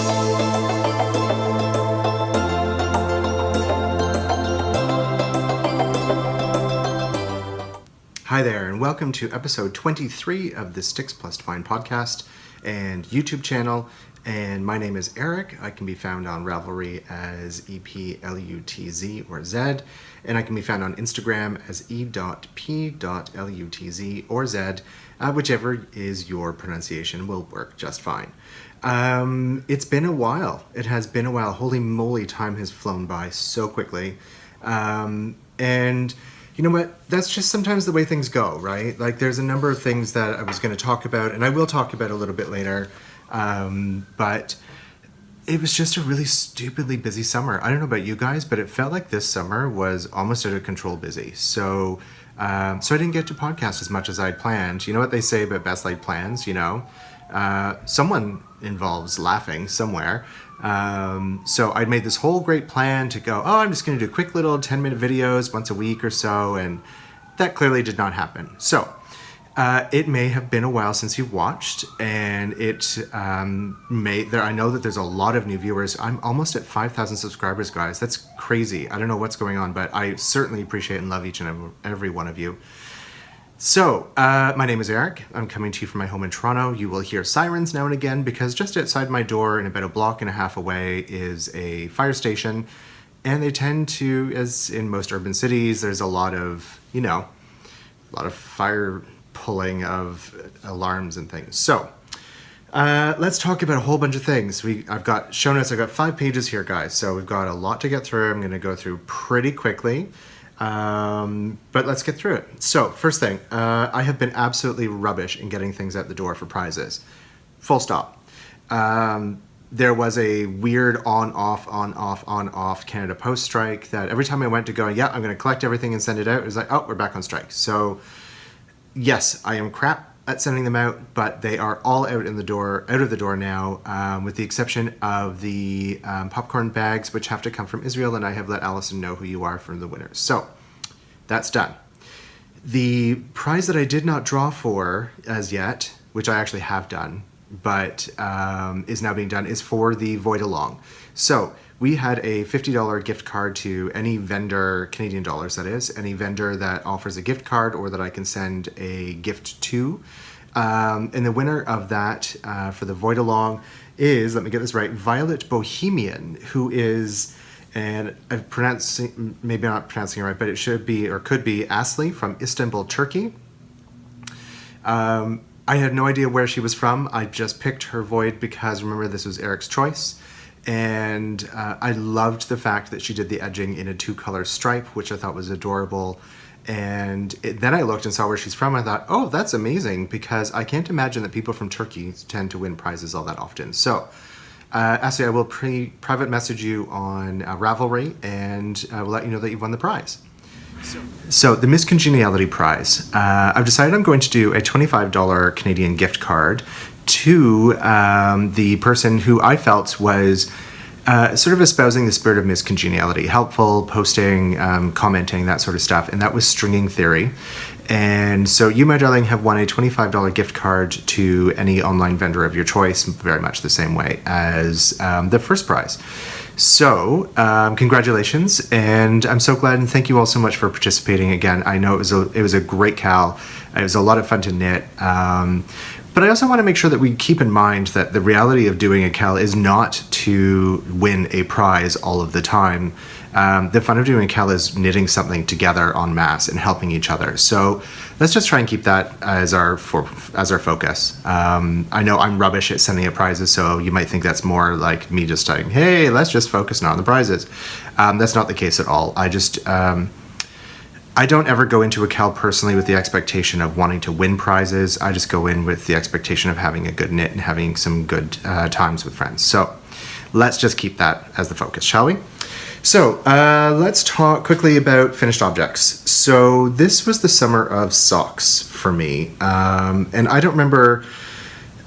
Hi there, and welcome to episode 23 of the Sticks Plus Twine podcast and YouTube channel. And my name is Eric. I can be found on Ravelry as EPLUTZ or Z, and I can be found on Instagram as E.P.Lutz or Z, whichever is your pronunciation will work just fine. It's been a while. It has been a while. Holy moly, time has flown by so quickly. And you know what? That's just sometimes the way things go, right? Like, there's a number of things that I was going to talk about, and I will talk about a little bit later. But it was just a really stupidly busy summer. I don't know about you guys, but it felt like this summer was almost out of control busy. So I didn't get to podcast as much as I'd planned. You know what they say about best laid plans, you know? Someone involves laughing somewhere. So I'd made this whole great plan to go, I'm just going to do quick little 10-minute videos once a week or so, and that clearly did not happen. So it may have been a while since you've watched, and I know that there's a lot of new viewers. I'm almost at 5,000 subscribers, guys. That's crazy. I don't know what's going on, but I certainly appreciate and love each and every one of you. So, my name is Eric. I'm coming to you from my home in Toronto. You will hear sirens now and again because just outside my door and about a block and a half away is a fire station. And they tend to, as in most urban cities, there's a lot of fire pulling of alarms and things. So, let's talk about a whole bunch of things. I've got show notes. I've got 5 pages here, guys. So we've got a lot to get through. I'm going to go through pretty quickly. But let's get through it. So, first thing, I have been absolutely rubbish in getting things out the door for prizes. Full stop. There was a weird on-off Canada Post strike that every time I went to go, I'm going to collect everything and send it out, it was like, we're back on strike. So, yes, I am crap at sending them out, but they are all out of the door now, with the exception of the popcorn bags, which have to come from Israel, and I have let Allison know who you are from the winners. So, that's done. The prize that I did not draw for as yet, which I actually have done, but is now being done, is for the Voidalong. So, we had a $50 gift card to any vendor, Canadian dollars that is, any vendor that offers a gift card or that I can send a gift to. And the winner of that for the Voidalong is, let me get this right, Violet Bohemian, who is, and I'm maybe not pronouncing it right, but it should be, or could be, Asli from Istanbul, Turkey. I had no idea where she was from. I just picked her void because, remember, this was Eric's choice. And I loved the fact that she did the edging in a 2-color stripe, which I thought was adorable. And then I looked and saw where she's from. I thought, that's amazing, because I can't imagine that people from Turkey tend to win prizes all that often. So, Ashley, I will private message you on Ravelry, and I will let you know that you've won the prize. So the Miscongeniality prize, I've decided I'm going to do a $25 Canadian gift card to the person who I felt was sort of espousing the spirit of miscongeniality, helpful, posting, commenting, that sort of stuff, and that was Stringing Theory. And so you, my darling, have won a $25 gift card to any online vendor of your choice, very much the same way as the first prize. So, congratulations, and I'm so glad, and thank you all so much for participating again. I know it was a great cal. It was a lot of fun to knit. But I also want to make sure that we keep in mind that the reality of doing a cal is not to win a prize all of the time. The fun of doing a cal is knitting something together en masse and helping each other. So let's just try and keep that as our focus. I know I'm rubbish at sending out prizes, so you might think that's more like me just saying, hey, let's just focus on the prizes. That's not the case at all. I don't ever go into a cal personally with the expectation of wanting to win prizes. I just go in with the expectation of having a good knit and having some good times with friends. So let's just keep that as the focus, shall we? So let's talk quickly about finished objects. So this was the summer of socks for me. And I don't remember...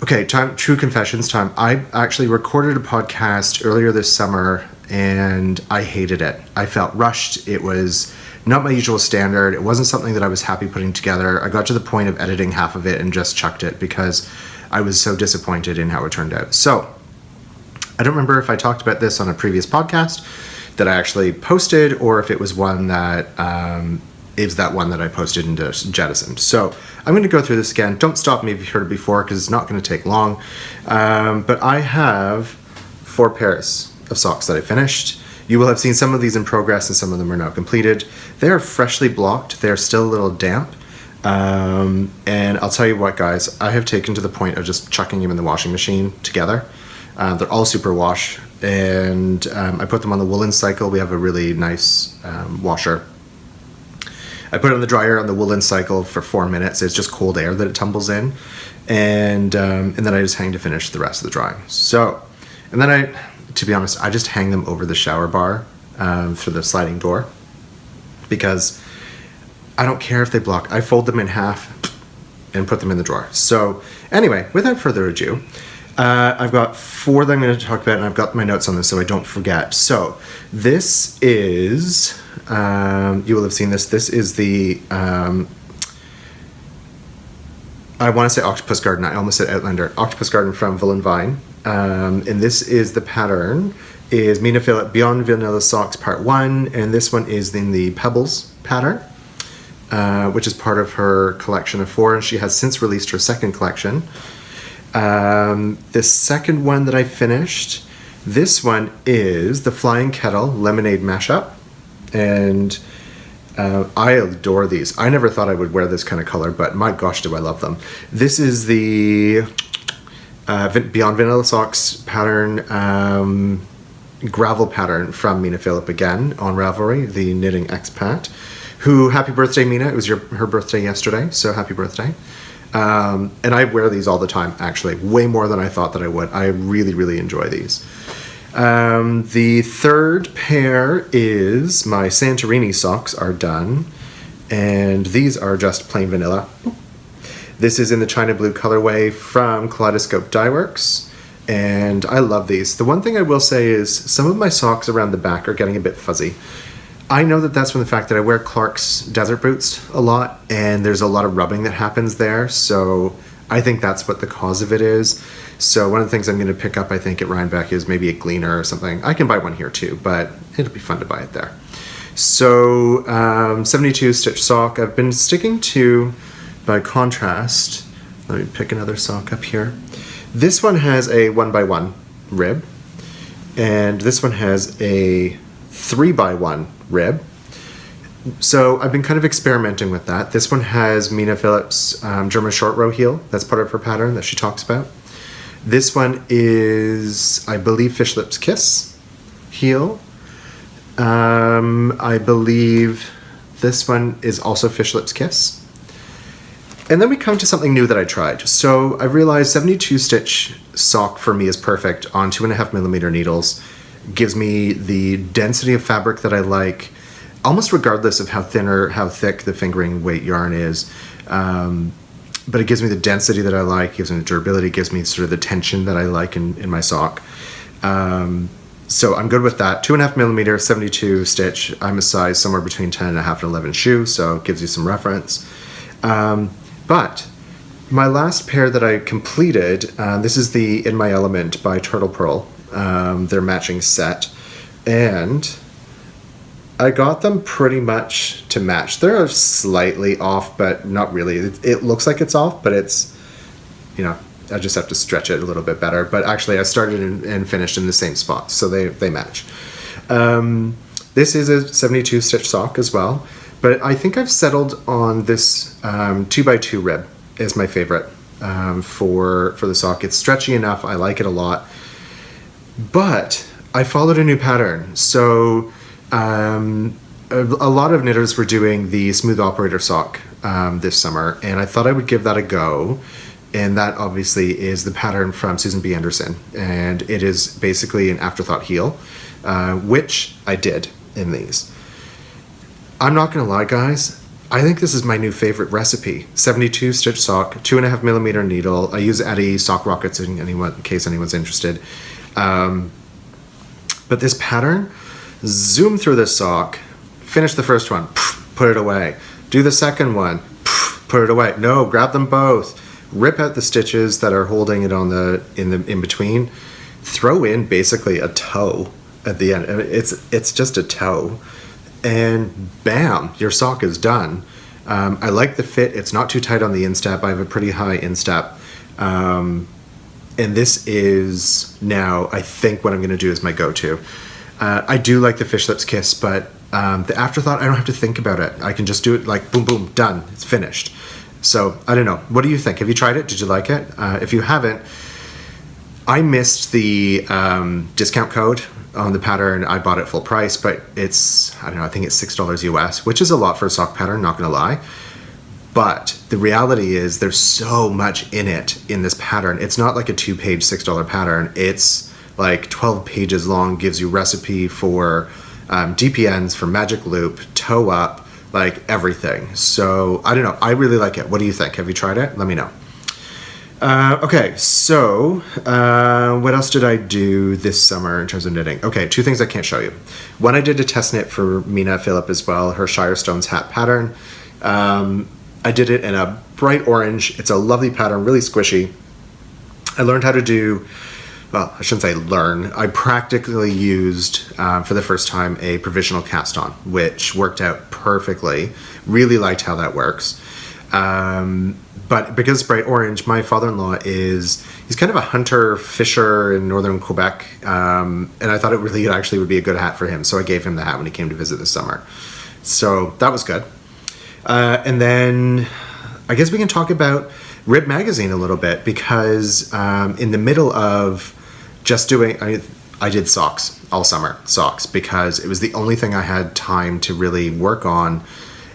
Okay, true confessions time. I actually recorded a podcast earlier this summer and I hated it. I felt rushed. It was not my usual standard. It wasn't something that I was happy putting together. I got to the point of editing half of it and just chucked it because I was so disappointed in how it turned out. So I don't remember if I talked about this on a previous podcast that I actually posted, or if it was one that is that one that I posted into Jettisoned. So I'm going to go through this again. Don't stop me if you've heard it before, because it's not going to take long. But I have 4 pairs of socks that I finished. You will have seen some of these in progress and some of them are now completed. They are freshly blocked. They're still a little damp. And I'll tell you what, guys, I have taken to the point of just chucking them in the washing machine together. They're all super wash, and I put them on the woolen cycle. We have a really nice washer. I put it on the dryer on the woolen cycle for 4 minutes. It's just cold air that it tumbles in, and then I just hang to finish the rest of the drying. So, and then to be honest, I just hang them over the shower bar through the sliding door, because I don't care if they block. I fold them in half and put them in the drawer. So anyway, without further ado, I've got 4 that I'm going to talk about, and I've got my notes on this so I don't forget. So this is, you will have seen this. This is the, I want to say Octopus Garden. I almost said Outlander. Octopus Garden from Voolenvine. And this is the pattern, is Mina Phillipp Beyond Vanilla Socks Part 1, and this one is in the Pebbles pattern, which is part of her collection of 4, and she has since released her second collection. The second one that I finished, this one is the Flying Kettle Lemonade Mashup, and I adore these. I never thought I would wear this kind of color, but my gosh, do I love them. This is the Beyond Vanilla Socks pattern, gravel pattern from Mina Phillipp again on Ravelry, the knitting expat, who, happy birthday, Mina. It was her birthday yesterday, so happy birthday. And I wear these all the time, actually, way more than I thought that I would. I really, really enjoy these. The third pair is my Santorini socks are done, and these are just plain vanilla. This is in the China Blue colorway from Kaleidoscope Dye Works, and I love these. The one thing I will say is some of my socks around the back are getting a bit fuzzy. I know that that's from the fact that I wear Clark's desert boots a lot, and there's a lot of rubbing that happens there, so I think that's what the cause of it is. So one of the things I'm going to pick up, I think, at Rhinebeck is maybe a gleaner or something. I can buy one here too, but it'll be fun to buy it there. So 72 stitch sock. I've been sticking to, by contrast, let me pick another sock up here. This one has a 1x1 rib, and this one has a 3x1 rib. So I've been kind of experimenting with that. This one has Mina Phillipp's German short row heel. That's part of her pattern that she talks about. This one is, I believe, Fish Lips Kiss heel. I believe this one is also Fish Lips Kiss. And then we come to something new that I tried. So I realized 72 stitch sock for me is perfect on 2.5mm needles. Gives me the density of fabric that I like, almost regardless of how thin or how thick the fingering weight yarn is. But it gives me the density that I like, gives me the durability, gives me sort of the tension that I like in my sock. So I'm good with that. 2.5mm, 72 stitch. I'm a size somewhere between 10.5 and 11 shoe, so it gives you some reference. But my last pair that I completed, this is the In My Element by Turtlepurl, their matching set, and I got them pretty much to match. They're slightly off, but not really. It looks like it's off, but it's, you know, I just have to stretch it a little bit better. But actually, I started and finished in the same spot, so they match. This is a 72 stitch sock as well, but I think I've settled on this 2x2 rib is my favorite for the sock. It's stretchy enough. I like it a lot. But I followed a new pattern. So a lot of knitters were doing the smooth operator sock this summer, and I thought I would give that a go. And that obviously is the pattern from Susan B. Anderson, and it is basically an afterthought heel, which I did in these. I'm not gonna lie, guys, I think this is my new favorite recipe. 72 stitch sock, 2.5mm needle. I use Addi Sock Rockets in case anyone's interested. But this pattern, zoom through this sock, finish the first one, put it away. Do the second one, put it away. No, grab them both. Rip out the stitches that are holding it on in between. throw in basically a toe at the end. I mean, it's just a toe, and bam, your sock is done. I like the fit. It's not too tight on the instep. I have a pretty high instep. And this is now, I think, what I'm going to do is my go-to. I do like the Fish Lips Kiss, but the afterthought, I don't have to think about it. I can just do it like boom, boom, done. It's finished. So, I don't know. What do you think? Have you tried it? Did you like it? If you haven't, I missed the discount code on the pattern. I bought it full price, but it's, I don't know, I think it's $6 US, which is a lot for a sock pattern, not going to lie. But the reality is there's so much in it in this pattern. It's not like a 2-page $6 pattern. It's like 12 pages long, gives you recipe for DPNs, for magic loop, toe up, like everything. So I don't know. I really like it. What do you think? Have you tried it? Let me know. Okay, so what else did I do this summer in terms of knitting? Okay, 2 things I can't show you. One, I did a test knit for Mina Phillipp as well, her Shire Stones hat pattern. I did it in a bright orange. It's a lovely pattern, really squishy. I learned how to do, well, I shouldn't say learn. I practically used, for the first time, a provisional cast on, which worked out perfectly. Really liked how that works. But because it's bright orange, my father-in-law he's kind of a hunter fisher in northern Quebec. And I thought it actually would be a good hat for him. So I gave him the hat when he came to visit this summer. So that was good. And then I guess we can talk about Rib Magazine a little bit, because in the middle of just doing, I did socks all summer, socks, because it was the only thing I had time to really work on.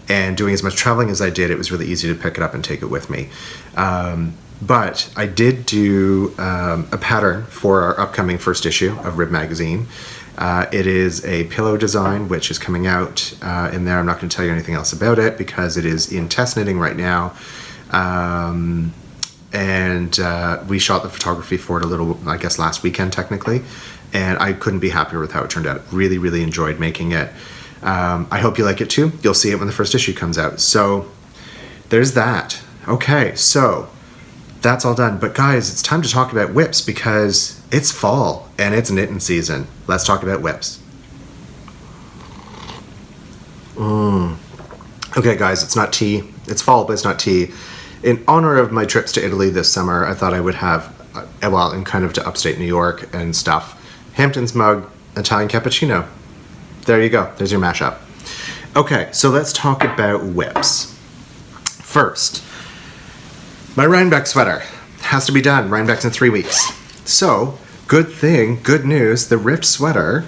And doing as much traveling as I did, it was really easy to pick it up and take it with me. But I did do a pattern for our upcoming first issue of Rib Magazine. It is a pillow design, which is coming out in there. I'm not going to tell you anything else about it because it is in test knitting right now. And we shot the photography for it a little, I guess, last weekend technically. And I couldn't be happier with how it turned out. Really, really enjoyed making it. I hope you like it too. You'll see it when the first issue comes out. So there's that. Okay, so that's all done. But guys, it's time to talk about whips because it's fall and it's knitting season. Let's talk about whips. Okay, guys, it's not tea. It's fall, but it's not tea. In honor of my trips to Italy this summer, I thought I would have, and kind of to upstate New York and stuff, Hampton's mug, Italian cappuccino. There you go. There's your mashup. Okay, so let's talk about whips. First, my Rhinebeck sweater has to be done. Rhinebeck's in 3 weeks. So, good thing, good news, the rift sweater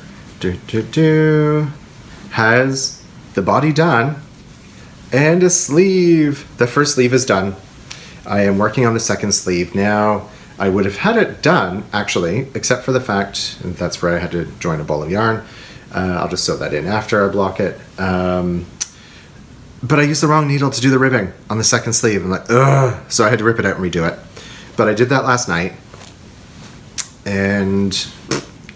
has the body done and a sleeve. The first sleeve is done. I am working on the second sleeve. Now, I would have had it done, actually, except for the fact, and that's where I had to join a ball of yarn. I'll just sew that in after I block it. But I used the wrong needle to do the ribbing on the second sleeve. I'm like, ugh. So I had to rip it out and redo it. But I did that last night. And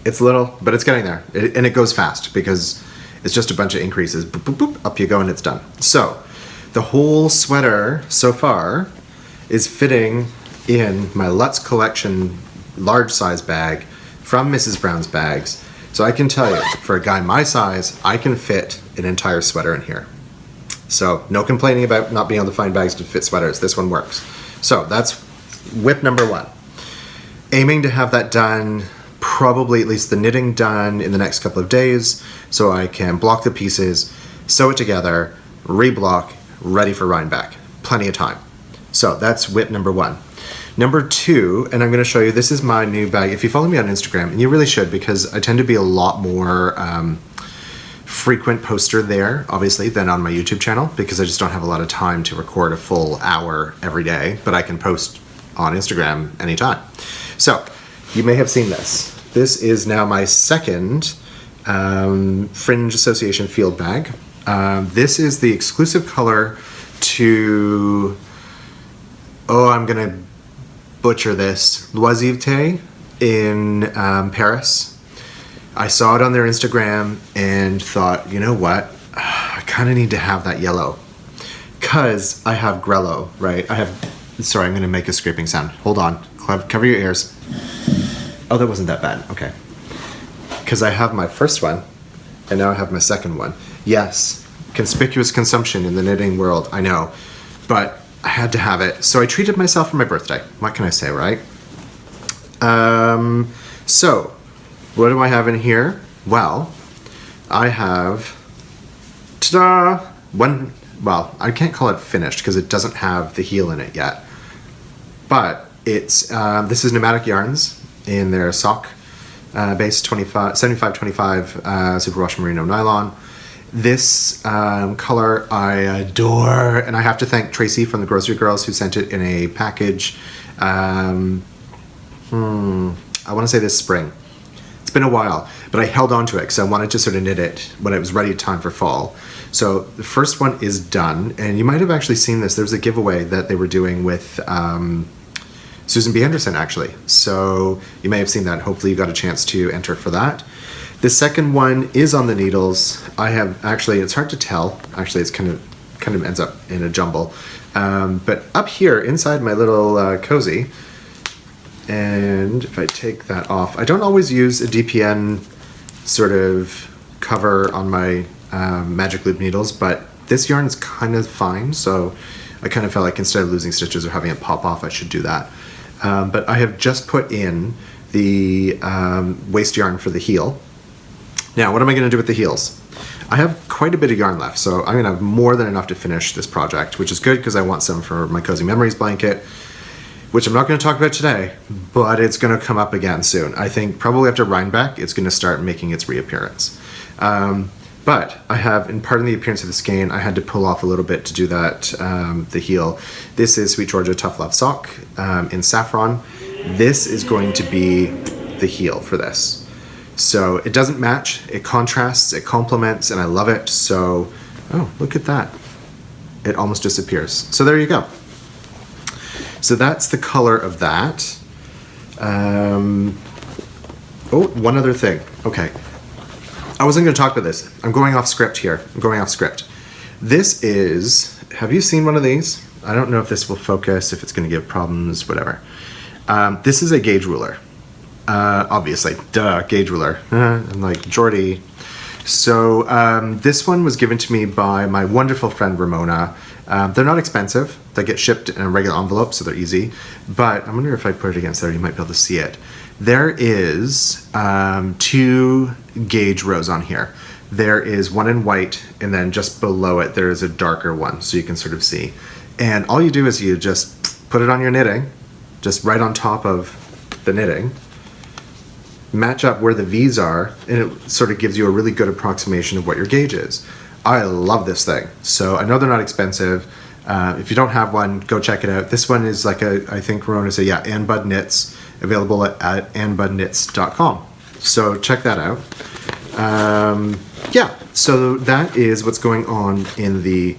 it's little, but it's getting there. And it goes fast because it's just a bunch of increases. Boop, boop, boop, up you go and it's done. So the whole sweater so far is fitting in my Lutz collection large size bag from Mrs. Brown's bags. So I can tell you, for a guy my size, I can fit an entire sweater in here. So no complaining about not being able to find bags to fit sweaters. This one works. So that's whip number 1. Aiming to have that done, probably at least the knitting done in the next couple of days, so I can block the pieces, sew it together, reblock, ready for Rhinebeck. Plenty of time. So that's whip number 1. Number 2, and I'm going to show you, this is my new bag. If you follow me on Instagram, and you really should, because I tend to be a lot more frequent poster there, obviously, than on my YouTube channel, because I just don't have a lot of time to record a full hour every day, but I can post on Instagram anytime. So, you may have seen this. This is now my second Fringe Association field bag. This is the exclusive color to, I'm going to butcher this, Loisivete in Paris. I saw it on their Instagram and thought, you know what? I kind of need to have that yellow. Because I have Grello, right? Sorry, I'm going to make a scraping sound. Hold on. Cover your ears. Oh, that wasn't that bad. Okay. Because I have my first one, and now I have my second one. Yes, conspicuous consumption in the knitting world, I know. But I had to have it. So I treated myself for my birthday. What can I say, right? So, what do I have in here? Well, I have, ta-da, one, well, I can't call it finished because it doesn't have the heel in it yet. But it's, this is Pneumatic Yarns in their sock base 75-25 superwash merino nylon. This color I adore, and I have to thank Tracy from the Grocery Girls who sent it in a package. I want to say this spring. It's been a while, but I held on to it because I wanted to sort of knit it when it was ready time for fall. So the first one is done, and you might have actually seen this. There's a giveaway that they were doing with Susan B. Anderson, actually. So you may have seen that. Hopefully you got a chance to enter for that. The second one is on the needles. I have actually, it's hard to tell. Actually, it's kind of ends up in a jumble. But up here inside my little cozy, and if I take that off, I don't always use a DPN sort of cover on my magic loop needles, but this yarn is kind of fine, so I kind of felt like instead of losing stitches or having it pop off, I should do that. But I have just put in the waste yarn for the heel. Now, what am I going to do with the heels? I have quite a bit of yarn left, so I'm going to have more than enough to finish this project, which is good because I want some for my Cozy Memories blanket, which I'm not going to talk about today, but it's going to come up again soon. I think probably after Rhinebeck, it's going to start making its reappearance. But I have, in part of the appearance of the skein, I had to pull off a little bit to do that, the heel. This is Sweet Georgia Tough Love Sock in Saffron. This is going to be the heel for this. So it doesn't match, it contrasts, it complements, and I love it. So, oh, look at that. It almost disappears. So there you go. So that's the color of that. Oh, one other thing. Okay. I wasn't going to talk about this. I'm going off script here. This is, have you seen one of these? I don't know if this will focus, if it's going to give problems, whatever. This is a gauge ruler. Obviously, duh, gauge ruler. I'm like, Jordy. So this one was given to me by my wonderful friend Ramona. They're not expensive. They get shipped in a regular envelope, so they're easy. But I wonder if I put it against there, you might be able to see it. There is 2 gauge rows on here. There is one in white, and then just below it there is a darker one, so you can sort of see. And all you do is you just put it on your knitting, just right on top of the knitting, match up where the V's are, and it sort of gives you a really good approximation of what your gauge is. I love this thing. So I know they're not expensive. If you don't have one, go check it out. This one is like I think Ramona said, yeah, Ann Bud Knits, available at annbudknits.com. So check that out. Yeah, so that is what's going on in the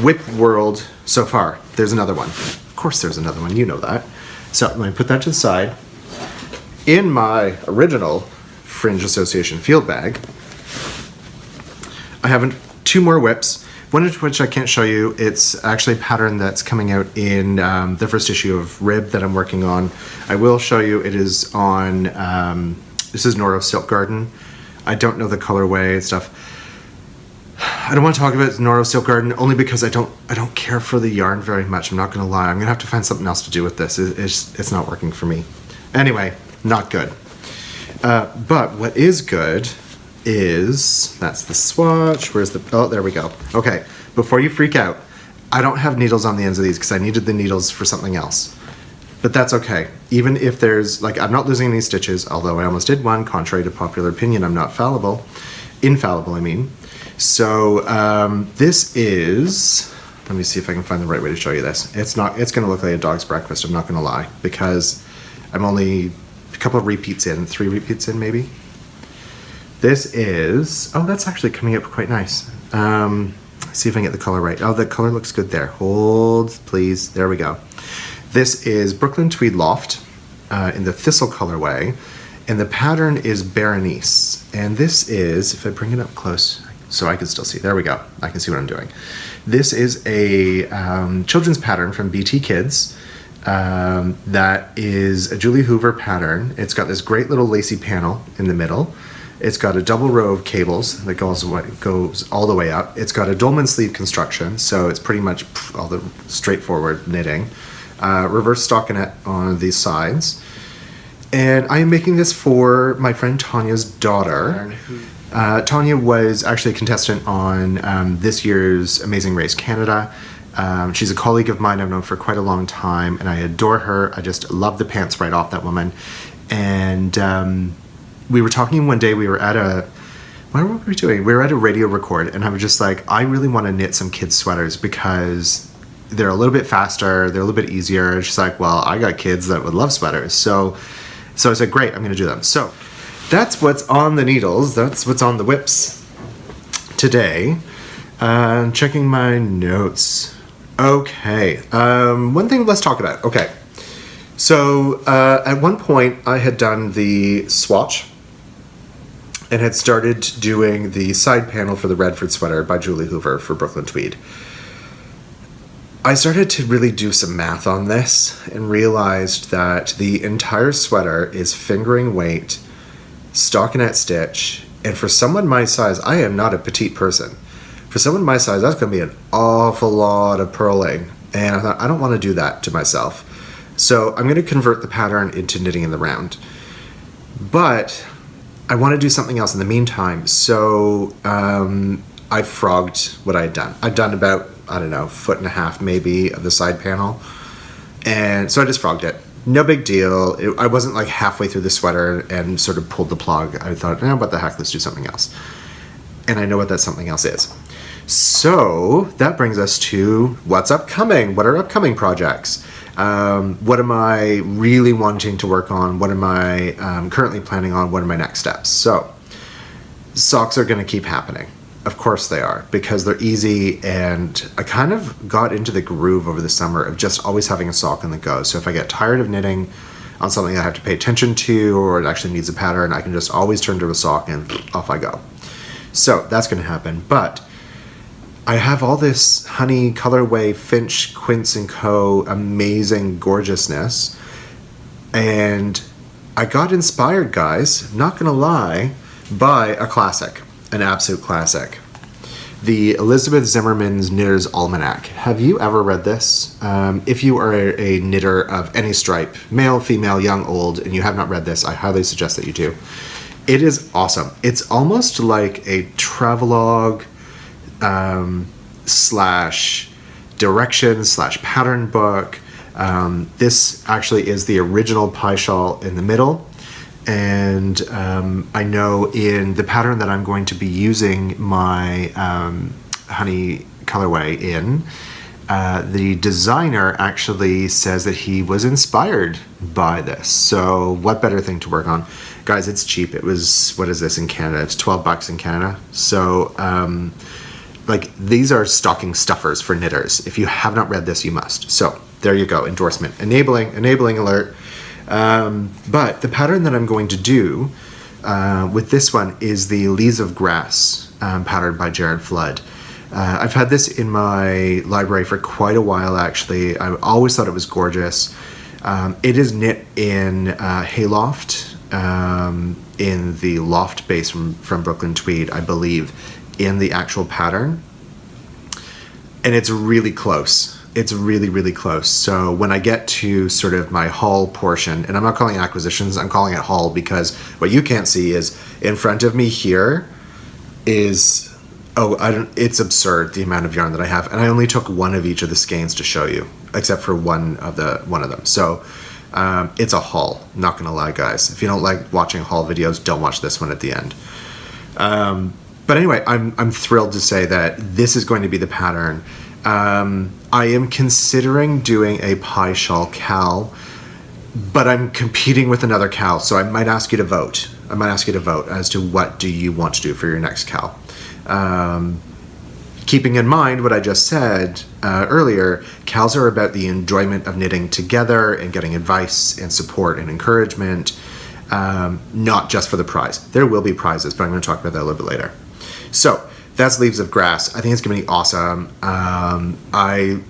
whip world so far. There's another one. Of course there's another one, you know that. So let me put that to the side. In my original Fringe Association field bag, I have 2 more whips, one of which I can't show you. It's actually a pattern that's coming out in the first issue of Rib that I'm working on. I will show you, it is on, this is Noro Silk Garden. I don't know the colorway and stuff. I don't want to talk about Noro Silk Garden only because I don't care for the yarn very much. I'm not going to lie. I'm going to have to find something else to do with this. It's not working for me. Anyway, not good. But what is good is, that's the swatch. Where's the, oh, there we go. Okay, before you freak out, I don't have needles on the ends of these because I needed the needles for something else. But that's okay. Even if there's, like, I'm not losing any stitches, although I almost did one, contrary to popular opinion. I'm not infallible, I mean. So this is, let me see if I can find the right way to show you this. It's going to look like a dog's breakfast, I'm not going to lie, because I'm only a couple of repeats in, 3 repeats in maybe. This is, oh, that's actually coming up quite nice. See if I can get the color right. Oh, the color looks good there. Hold, please. There we go. This is Brooklyn Tweed Loft in the Thistle colorway, and the pattern is Berenice. And this is, if I bring it up close so I can still see, there we go. I can see what I'm doing. This is a children's pattern from BT Kids. that is a Julie Hoover pattern. It's got this great little lacy panel in the middle. It's got a double row of cables that goes all the way up. It's got a dolman sleeve construction, so it's pretty much all the straightforward knitting. Reverse stockinette on these sides. And I am making this for my friend Tanya's daughter. Tanya was actually a contestant on this year's Amazing Race Canada. She's a colleague of mine I've known for quite a long time, and I adore her. I just love the pants right off that woman. And we were talking one day, we were at what were we doing? We were at a radio record, and I was just like, I really want to knit some kids' sweaters because they're a little bit faster, they're a little bit easier. And she's like, well, I got kids that would love sweaters. So I said, great, I'm going to do them. So that's what's on the needles. That's what's on the whips today. Checking my notes. Okay. One thing let's talk about. Okay. So at one point I had done the swatch and had started doing the side panel for the Redford sweater by Julie Hoover for Brooklyn Tweed. I started to really do some math on this and realized that the entire sweater is fingering weight, stockinette stitch, and for someone my size, I am not a petite person. For someone my size, that's going to be an awful lot of purling, and I thought, I don't want to do that to myself. So I'm going to convert the pattern into knitting in the round. But I want to do something else in the meantime, so I frogged what I had done. I'd done about, I don't know, 1.5 foot maybe of the side panel, and so I just frogged it. No big deal. I wasn't like halfway through the sweater and sort of pulled the plug. I thought, what the heck, let's do something else. And I know what that something else is. So that brings us to what's upcoming. What are upcoming projects? What am I really wanting to work on? What am I currently planning on? What are my next steps? So socks are going to keep happening. Of course they are, because they're easy, and I kind of got into the groove over the summer of just always having a sock on the go. So if I get tired of knitting on something I have to pay attention to, or it actually needs a pattern, I can just always turn to a sock and off I go. So that's going to happen. But I have all this honey colorway, Finch, Quince & Co. amazing gorgeousness. And I got inspired, guys, not going to lie, by a classic. An absolute classic. The Elizabeth Zimmerman's Knitter's Almanac. Have you ever read this? If you are a knitter of any stripe, male, female, young, old, and you have not read this, I highly suggest that you do. It is awesome. It's almost like a travelogue slash direction slash pattern book. This actually is the original pie shawl in the middle. And I know in the pattern that I'm going to be using my honey colorway in, the designer actually says that he was inspired by this. So what better thing to work on? Guys, it's cheap. It was, what is this in Canada? It's $12 in Canada. So like these are stocking stuffers for knitters. If you have not read this, you must. So there you go, endorsement. Enabling alert. But the pattern that I'm going to do with this one is the Leaves of Grass pattern by Jared Flood. I've had this in my library for quite a while, actually. I always thought it was gorgeous. It is knit in Hayloft, in the Loft base from Brooklyn Tweed, I believe, in the actual pattern. And it's really close. It's really, really close. So when I get to sort of my haul portion, and I'm not calling it acquisitions, I'm calling it haul, because what you can't see is in front of me here is, it's absurd the amount of yarn that I have. And I only took one of each of the skeins to show you, except for one of them. So it's a haul, not gonna lie, guys. If you don't like watching haul videos, don't watch this one at the end. But anyway, I'm thrilled to say that this is going to be the pattern. I am considering doing a pie shawl cowl, but I'm competing with another cowl, so I might ask you to vote. As to what do you want to do for your next cowl. Keeping in mind what I just said earlier, cows are about the enjoyment of knitting together and getting advice and support and encouragement, not just for the prize. There will be prizes, but I'm going to talk about that a little bit later. So That's Leaves of Grass. I think it's going to be awesome.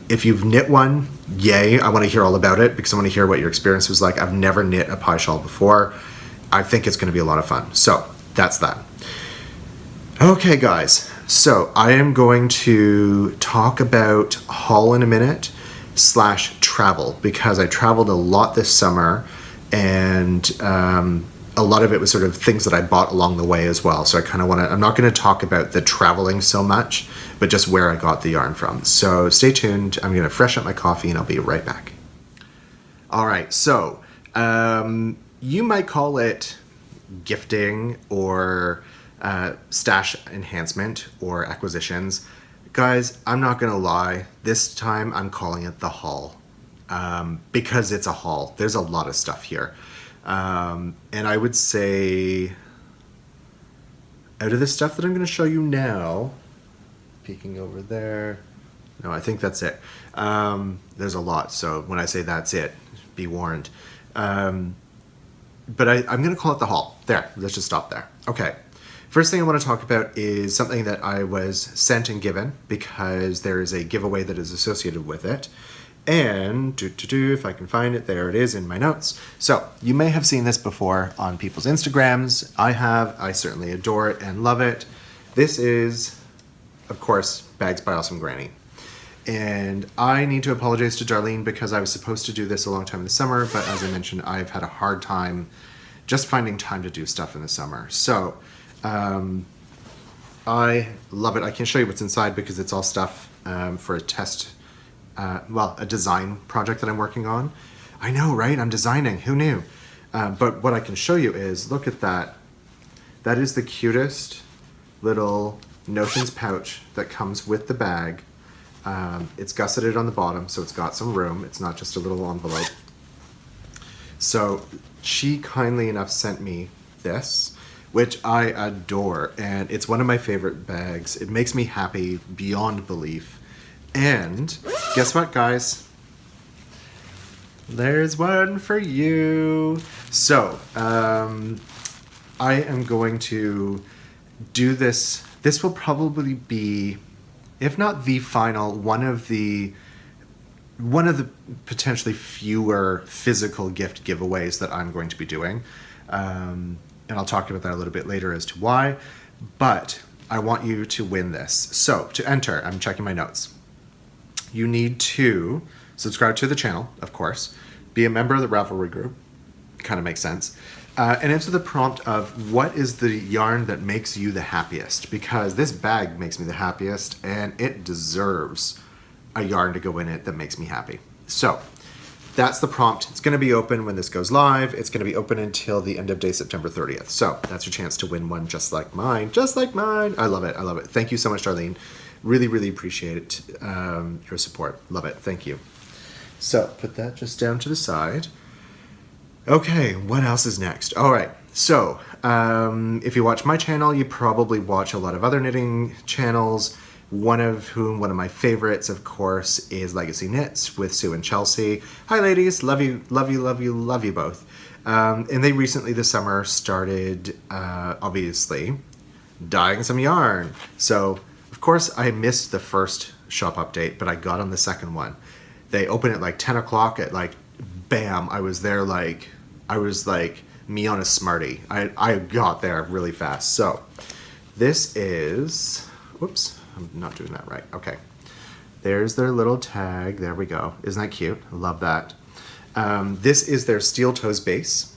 If you've knit one, yay. I want to hear all about it because I want to hear what your experience was like. I've never knit a pie shawl before. I think it's going to be a lot of fun. So that's that. Okay, guys. So I am going to talk about haul in a minute / travel because I traveled a lot this summer, and a lot of it was sort of things that I bought along the way as well. So I kind of want to, I'm not going to talk about the traveling so much, but just where I got the yarn from. So stay tuned. I'm going to fresh up my coffee and I'll be right back. All right. So you might call it gifting or stash enhancement or acquisitions. Guys, I'm not going to lie. This time I'm calling it the haul because it's a haul. There's a lot of stuff here. And I would say out of the stuff that I'm going to show you now, peeking over there, no, I think that's it. There's a lot. So when I say that's it, be warned. But I'm going to call it the haul. There, let's just stop there. Okay. First thing I want to talk about is something that I was sent and given because there is a giveaway that is associated with it. And if I can find it, there it is in my notes. So you may have seen this before on people's Instagrams. I have. I certainly adore it and love it. This is, of course, Bags by Awesome Granny. And I need to apologize to Darlene because I was supposed to do this a long time in the summer, but as I mentioned, I've had a hard time just finding time to do stuff in the summer. So I love it. I can show you what's inside because it's all stuff for a test. A design project that I'm working on. I know, right? I'm designing. Who knew? But what I can show you is, look at that. That is the cutest little Notions pouch that comes with the bag. It's gusseted on the bottom, so it's got some room. It's not just a little envelope. So she kindly enough sent me this, which I adore. And it's one of my favorite bags. It makes me happy beyond belief. And guess what, guys? There's one for you. So, I am going to do this. This will probably be, if not the final, one of the potentially fewer physical gift giveaways that I'm going to be doing. And I'll talk about that a little bit later as to why. But I want you to win this. So, to enter, I'm checking my notes. You need to subscribe to the channel, of course, be a member of the Ravelry group, kind of makes sense, and answer the prompt of what is the yarn that makes you the happiest, because this bag makes me the happiest and it deserves a yarn to go in it that makes me happy. So that's the prompt. It's going to be open when this goes live. It's going to be open until the end of day, September 30th. So that's your chance to win one just like mine. Just like mine. I love it. I love it. Thank you so much, Darlene. Really, really appreciate it, your support. Love it. Thank you. So put that just down to the side. Okay, what else is next? All right. So if you watch my channel, you probably watch a lot of other knitting channels, one of my favorites, of course, is Legacy Knits with Sue and Chelsea. Hi, ladies. Love you, love you, love you, love you both. And they recently this summer started, obviously, dyeing some yarn. So of course, I missed the first shop update, but I got on the second one. They open at like 10 o'clock at like, bam, I was there like, I was like me on a Smartie. I got there really fast. So this is, whoops, I'm not doing that right. Okay. There's their little tag. There we go. Isn't that cute? I love that. This is their steel toes base,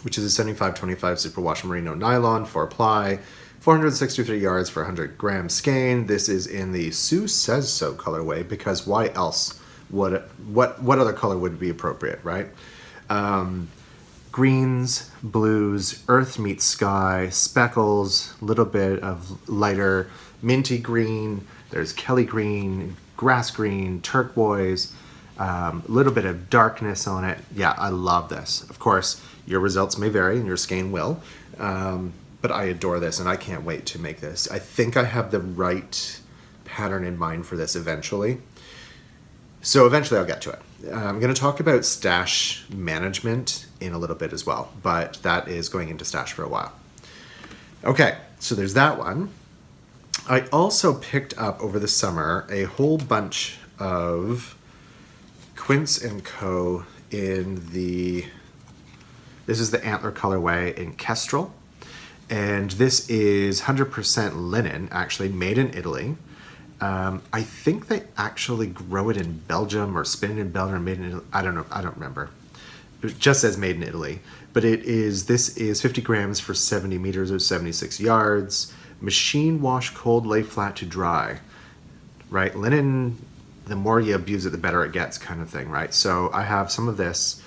which is a 75-25 superwash merino nylon 4-ply. 463 yards for 100 grams skein. This is in the Sue Says So colorway because why else would what other color would be appropriate, right? Greens, blues, earth meets sky, speckles, little bit of lighter minty green. There's Kelly green, grass green, turquoise, little bit of darkness on it. Yeah, I love this. Of course, your results may vary and your skein will. But I adore this, and I can't wait to make this. I think I have the right pattern in mind for this eventually. So eventually I'll get to it. I'm going to talk about stash management in a little bit as well, but that is going into stash for a while. Okay, so there's that one. I also picked up over the summer a whole bunch of Quince & Co. in the... This is the Antler colorway in Kestrel. And this is 100% linen, actually, made in Italy. I think they actually grow it in Belgium or spin it in Belgium or made in Italy. I don't know. I don't remember. It just says made in Italy. But this is 50 grams for 70 meters or 76 yards. Machine wash cold, lay flat to dry. Right? Linen, the more you abuse it, the better it gets kind of thing, right? So I have some of this.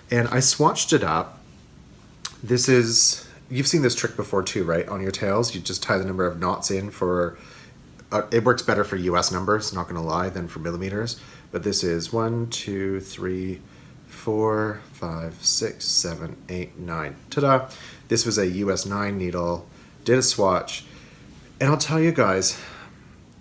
And I swatched it up. This is... You've seen this trick before too, right? On your tails, you just tie the number of knots in for... it works better for US numbers, not going to lie, than for millimeters. But this is 1, 2, 3, 4, 5, 6, 7, 8, 9. Ta-da! This was a US 9 needle. Did a swatch. And I'll tell you guys,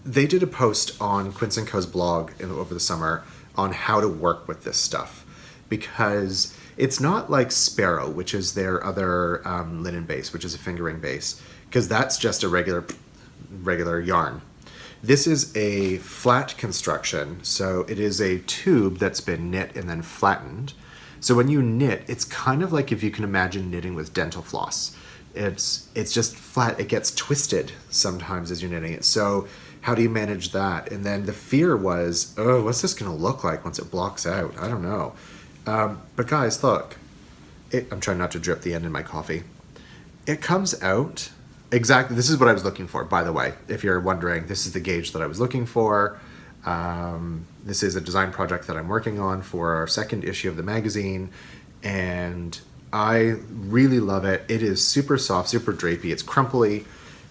they did a post on Quince & Co.'s blog over the summer on how to work with this stuff. Because... it's not like Sparrow, which is their other linen base, which is a fingering base, because that's just a regular yarn. This is a flat construction, so it is a tube that's been knit and then flattened. So when you knit, it's kind of like if you can imagine knitting with dental floss. It's just flat. It gets twisted sometimes as you're knitting it. So how do you manage that? And then the fear was, oh, what's this going to look like once it blocks out? I don't know. But guys, look, I'm trying not to drip the end in my coffee. It comes out exactly, this is what I was looking for, by the way. If you're wondering, this is the gauge that I was looking for. This is a design project that I'm working on for our second issue of the magazine, and I really love it. It is super soft, super drapey. It's crumply.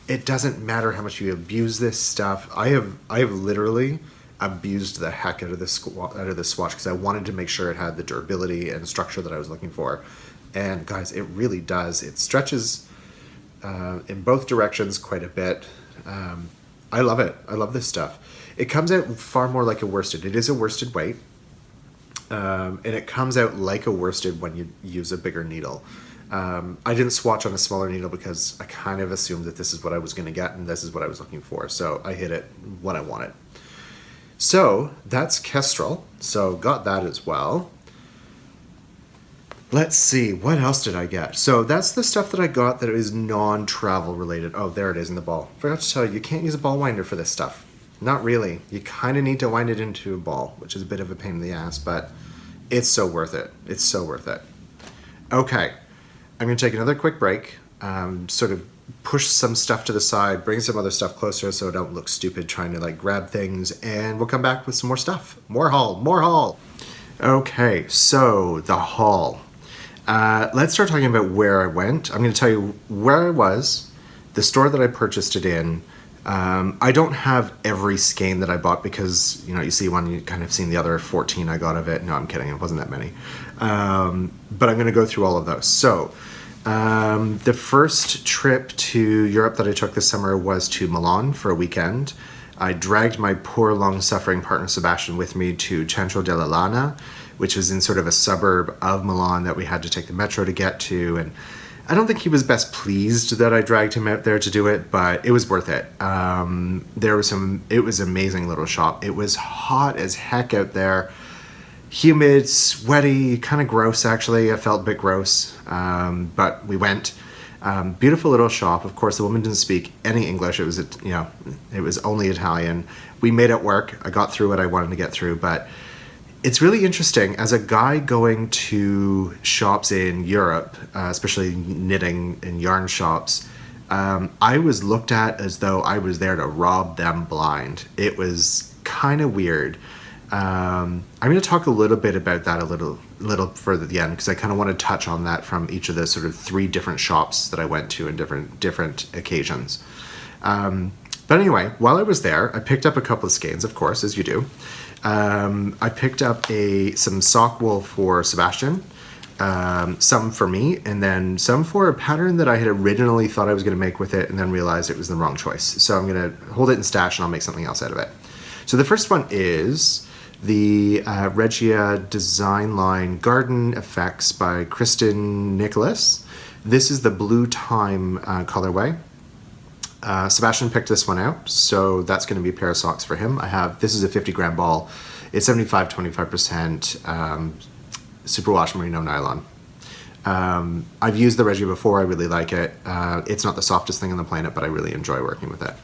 It doesn't matter how much you abuse this stuff. I have literally abused the heck out of this swatch because I wanted to make sure it had the durability and structure that I was looking for. And guys, it really does. It stretches in both directions quite a bit. I love it. I love this stuff. It comes out far more like a worsted. It is a worsted weight. And it comes out like a worsted when you use a bigger needle. I didn't swatch on a smaller needle because I kind of assumed that this is what I was going to get and this is what I was looking for. So I hit it what I wanted. So that's Kestrel. So got that as well. Let's see, what else did I get? So that's the stuff that I got that is non-travel related. Oh, there it is in the ball. Forgot to tell you, you can't use a ball winder for this stuff. Not really. You kind of need to wind it into a ball, which is a bit of a pain in the ass, but it's so worth it. It's so worth it. Okay, I'm going to take another quick break, sort of push some stuff to the side, bring some other stuff closer so I don't look stupid trying to like grab things, and we'll come back with some more stuff. More haul. Okay, so the haul. Let's start talking about where I went. I'm going to tell you where I was, the store that I purchased it in. I don't have every skein that I bought because, you see one, you kind of seen the other 14 I got of it. No, I'm kidding. It wasn't that many. But I'm going to go through all of those. So the first trip to Europe that I took this summer was to Milan for a weekend. I dragged my poor, long-suffering partner Sebastian with me to Centro della Lana, which is in sort of a suburb of Milan that we had to take the metro to get to. And I don't think he was best pleased that I dragged him out there to do it, but it was worth it. It was an amazing little shop. It was hot as heck out there. Humid, sweaty, kind of gross actually. I felt a bit gross, but we went. Beautiful little shop. Of course, the woman didn't speak any English. It was only Italian. We made it work. I got through what I wanted to get through, but it's really interesting as a guy going to shops in Europe, especially knitting and yarn shops. I was looked at as though I was there to rob them blind. It was kind of weird. I'm going to talk a little bit about that a little further at the end because I kind of want to touch on that from each of the sort of 3 different shops that I went to in different occasions. But anyway, while I was there, I picked up a couple of skeins, of course, as you do. I picked up some sock wool for Sebastian, some for me, and then some for a pattern that I had originally thought I was going to make with it and then realized it was the wrong choice. So I'm going to hold it in stash and I'll make something else out of it. So the first one is the Regia Design Line Garden Effects by Kristen Nicholas. This is the Blue Time colorway. Sebastian picked this one out, so that's going to be a pair of socks for him. This is a 50-gram ball. It's 75-25% superwash merino nylon. I've used the Regia before. I really like it. It's not the softest thing on the planet, but I really enjoy working with it.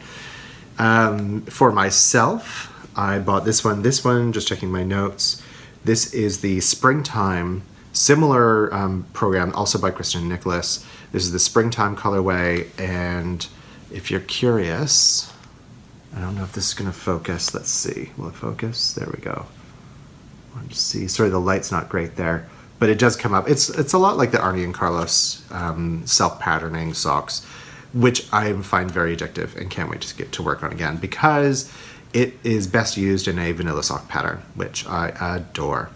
For myself, I bought this one. This one, just checking my notes, this is the Springtime, similar program, also by Kristen Nicholas. This is the Springtime colorway, and if you're curious, I don't know if this is going to focus. Let's see. Will it focus? There we go. I want to see. Sorry, the light's not great there, but it does come up. It's a lot like the Arnie and Carlos self-patterning socks, which I find very addictive and can't wait to get to work on again because it is best used in a vanilla sock pattern, which I adore.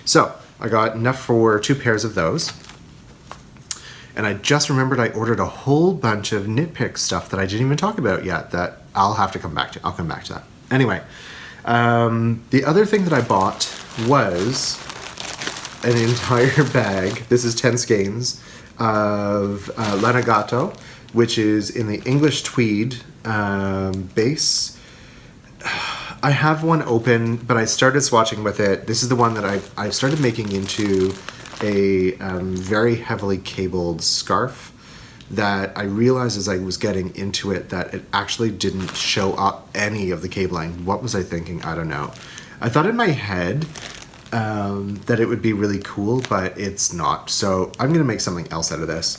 So I got enough for 2 pairs of those. And I just remembered I ordered a whole bunch of nitpick stuff that I didn't even talk about yet that I'll have to come back to. I'll come back to that. Anyway, the other thing that I bought was an entire bag. This is 10 skeins of Lenegato, which is in the English tweed base. I have one open, but I started swatching with it. This is the one that I started making into a very heavily cabled scarf that I realized as I was getting into it that it actually didn't show up any of the cabling. What was I thinking? I don't know. I thought in my head that it would be really cool, but it's not. So I'm going to make something else out of this.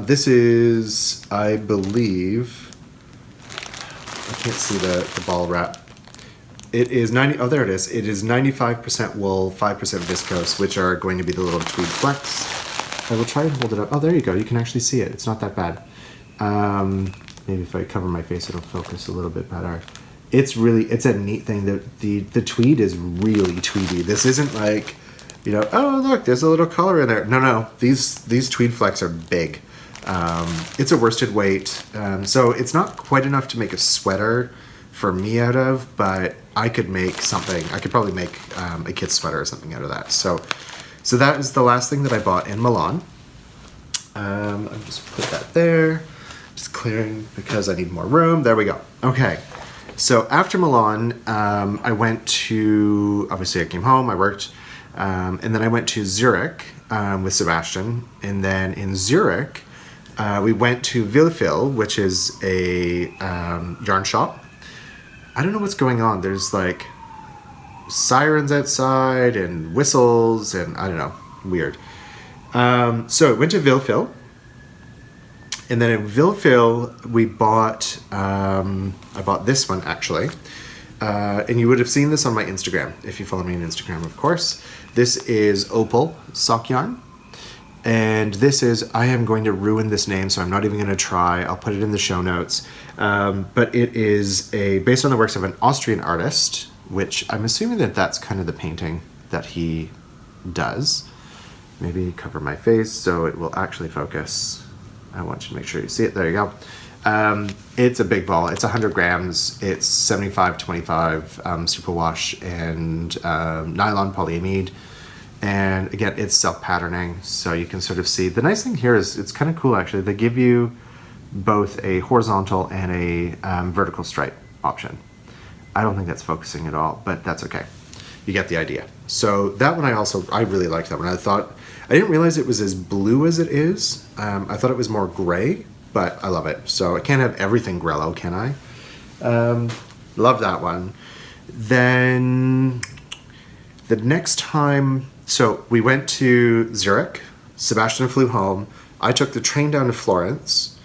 This is, I believe, I can't see the ball wrap. It is 90, oh there it is. It is 95% wool, 5% viscose, which are going to be the little tweed flecks. I will try and hold it up. Oh, there you go. You can actually see it. It's not that bad. Maybe if I cover my face, it'll focus a little bit better. It's a neat thing. The tweed is really tweedy. This isn't like, you know, oh look, there's a little color in there. No, these tweed flecks are big. It's a worsted weight, so it's not quite enough to make a sweater for me out of, but I could make something. I could probably make a kid's sweater or something out of that. So that is the last thing that I bought in Milan. I'll just put that there, just clearing because I need more room. There we go. Okay. So after Milan, I went to, obviously I came home, I worked, and then I went to Zurich with Sebastian. And then in Zurich, we went to Villefil, which is a yarn shop. I don't know what's going on. There's like sirens outside and whistles and I don't know, weird. So I went to Villefil. And then in Villefil, we bought, I bought this one actually. And you would have seen this on my Instagram, if you follow me on Instagram, of course. This is Opal sock yarn. And this is, I am going to ruin this name, so I'm not even going to try. I'll put it in the show notes. But it is based on the works of an Austrian artist, which I'm assuming that that's kind of the painting that he does. Maybe cover my face so it will actually focus. I want you to make sure you see it. There you go. It's a big ball. It's 100 grams. It's 75-25 superwash and nylon polyamide. And again, it's self-patterning, so you can sort of see. The nice thing here is it's kind of cool, actually. They give you both a horizontal and a vertical stripe option. I don't think that's focusing at all, but that's okay. You get the idea. So that one I really like that one. I didn't realize it was as blue as it is. I thought it was more gray, but I love it. So I can't have everything Grello, can I? Love that one. Then the next time, so we went to Zurich. Sebastian flew home. I took the train down to Florence.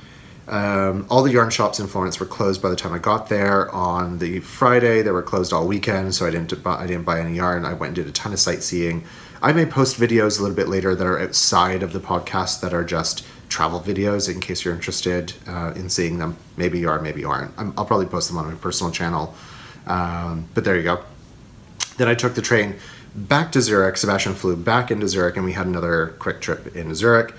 All the yarn shops in Florence were closed by the time I got there. On the Friday, they were closed all weekend, so I didn't buy any yarn. I went and did a ton of sightseeing. I may post videos a little bit later that are outside of the podcast that are just travel videos in case you're interested in seeing them. Maybe you are, maybe you aren't. I'll probably post them on my personal channel. But there you go. Then I took the train back to Zurich. Sebastian flew back into Zurich, and we had another quick trip into Zurich.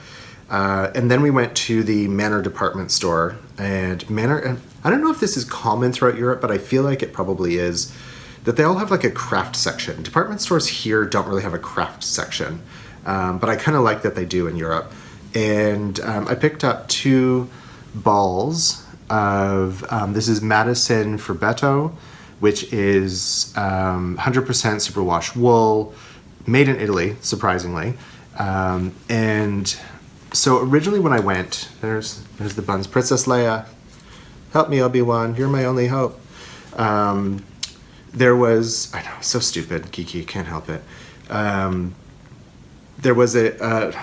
And then we went to the Manor department store. And Manor, and I don't know if this is common throughout Europe, but I feel like it probably is, that they all have like a craft section. Department stores here don't really have a craft section, but I kind of like that they do in Europe. And I picked up 2 balls of, this is Maddison Furbetto, which is 100% superwash wool, made in Italy, surprisingly. And so originally when I went, there's the buns. Princess Leia, help me, Obi-Wan, you're my only hope. There was, I know, so stupid, geeky, can't help it. There was a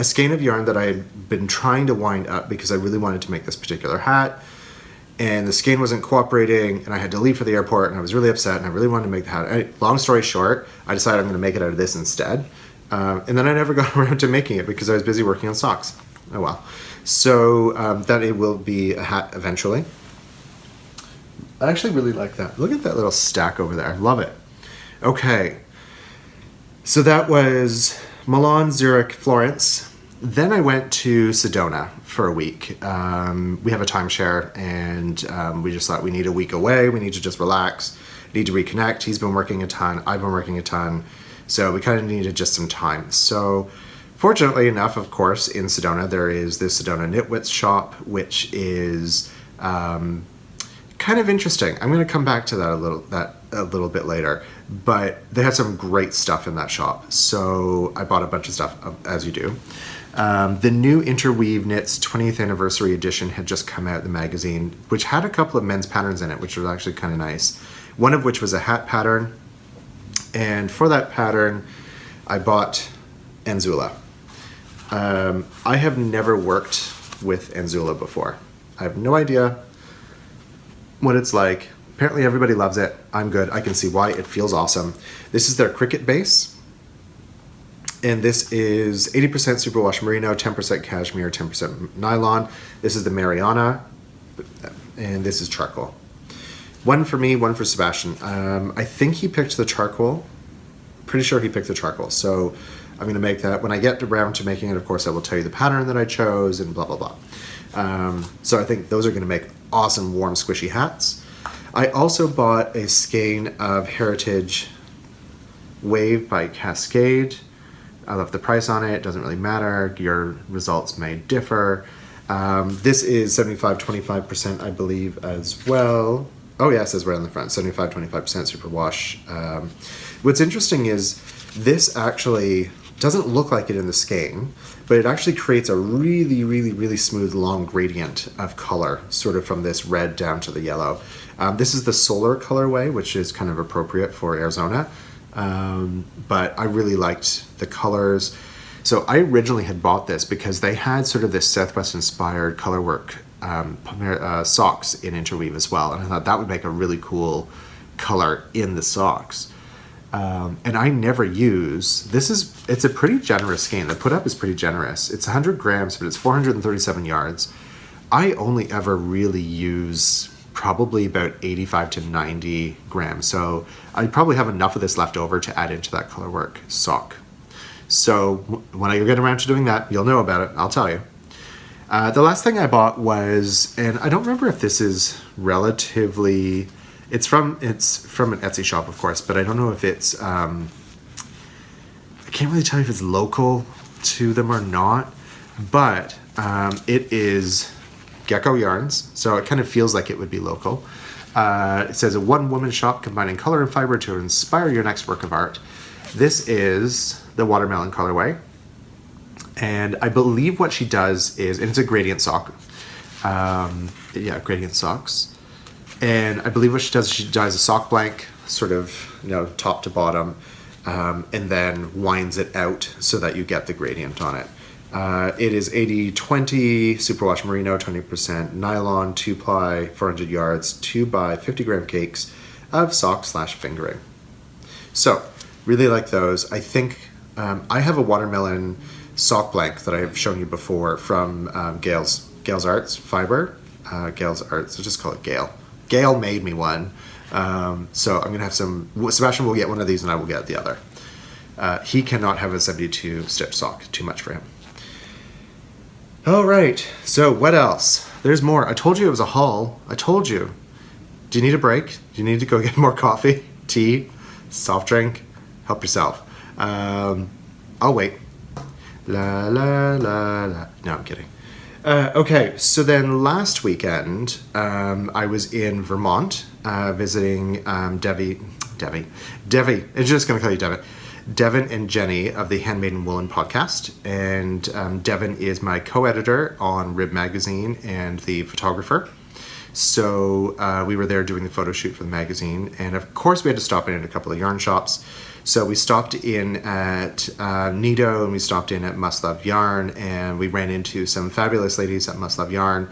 skein of yarn that I had been trying to wind up because I really wanted to make this particular hat. And the skein wasn't cooperating, and I had to leave for the airport, and I was really upset, and I really wanted to make the hat. Long story short, I decided I'm going to make it out of this instead. And then I never got around to making it because I was busy working on socks. Oh well. So that it will be a hat eventually. I actually really like that. Look at that little stack over there. Love it. Okay. So that was Milan, Zurich, Florence. Then I went to Sedona for a week. We have a timeshare, and we just thought we need a week away. We need to just relax, need to reconnect. He's been working a ton. I've been working a ton. So we kind of needed just some time. So fortunately enough, of course, in Sedona, there is this Sedona Knitwits shop, which is kind of interesting. I'm going to come back to that a little bit later, but they have some great stuff in that shop. So I bought a bunch of stuff, as you do. The new Interweave Knits 20th Anniversary Edition had just come out in the magazine, which had a couple of men's patterns in it, which was actually kind of nice. One of which was a hat pattern. And for that pattern, I bought Anzula. I have never worked with Anzula before. I have no idea what it's like. Apparently everybody loves it. I'm good. I can see why. It feels awesome. This is their Cricket base. And this is 80% superwash merino, 10% cashmere, 10% nylon. This is the Mariana. And this is charcoal. One for me, one for Sebastian. I think he picked the charcoal. Pretty sure he picked the charcoal. So I'm going to make that. When I get around to making it, of course, I will tell you the pattern that I chose and blah, blah, blah. So I think those are going to make awesome, warm, squishy hats. I also bought a skein of Heritage Wave by Cascade. I left the price on it. It doesn't really matter. Your results may differ. This is 75-25%, I believe, as well. Oh yeah, it says right on the front, 75-25% superwash. What's interesting is this actually doesn't look like it in the skein, but it actually creates a really, really, really smooth long gradient of color, sort of from this red down to the yellow. This is the solar colorway, which is kind of appropriate for Arizona, but I really liked the colors. So I originally had bought this because they had sort of this Southwest-inspired colorwork socks in interweave as well, and I thought that would make a really cool color in the socks. And I never use this. It's a pretty generous skein. The put up is pretty generous. It's 100 grams, but it's 437 yards. I only ever really use probably about 85 to 90 grams, so I probably have enough of this left over to add into that colorwork sock. So when I get around to doing that, you'll know about it. I'll tell you. The last thing I bought was, and I don't remember if this is relatively, it's from an Etsy shop, of course, but I don't know if it's, I can't really tell you if it's local to them or not, but it is Gecko Yarns, so it kind of feels like it would be local. It says a one-woman shop combining color and fiber to inspire your next work of art. This is the watermelon colorway. And I believe what she does is, and it's a gradient sock. Gradient socks. And I believe what she does a sock blank, sort of, top to bottom, and then winds it out so that you get the gradient on it. It is 80-20, superwash merino, 20% nylon, 2-ply, 400 yards, 2 by 50 gram cakes of sock/fingering. So, really like those. I think I have a watermelon sock blank that I have shown you before from Gail's Artz fiber. Gail's Artz, so just call it Gail. Gail made me one. So I'm going to have some, Sebastian will get one of these and I will get the other. He cannot have a 72 stitch sock, too much for him. All right, so what else? There's more. I told you it was a haul. I told you. Do you need a break? Do you need to go get more coffee, tea, soft drink? Help yourself. I'll wait. La la la la. No, I'm kidding. Okay, so then last weekend, I was in Vermont visiting Devi. I'm just going to call you Devin. Devin and Jenny of the Handmade in Woolen podcast. And Devin is my co-editor on Rib Magazine and the photographer. So we were there doing the photo shoot for the magazine. And of course, we had to stop in at a couple of yarn shops. So we stopped in at Nido and we stopped in at Must Love Yarn. And we ran into some fabulous ladies at Must Love Yarn.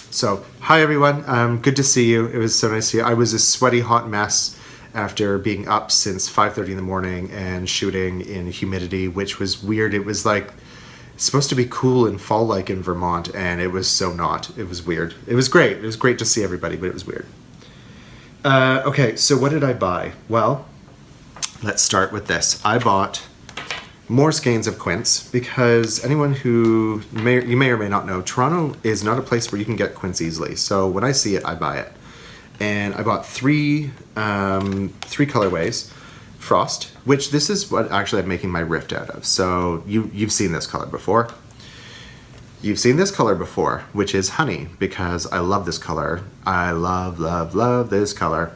So hi, everyone. Good to see you. It was so nice to see you. I was a sweaty, hot mess after being up since 5:30 in the morning and shooting in humidity, which was weird. It was like supposed to be cool and fall-like in Vermont, and it was so not. It was weird. It was great. It was great to see everybody, but it was weird. Okay, so what did I buy? Well, let's start with this. I bought more skeins of Quince because anyone who you may or may not know, Toronto is not a place where you can get Quince easily. So when I see it, I buy it. And I bought three colorways. Frost, which this is what actually I'm making my rift out of. So you've seen this color before. You've seen this color before, which is honey, because I love this color. I love this color.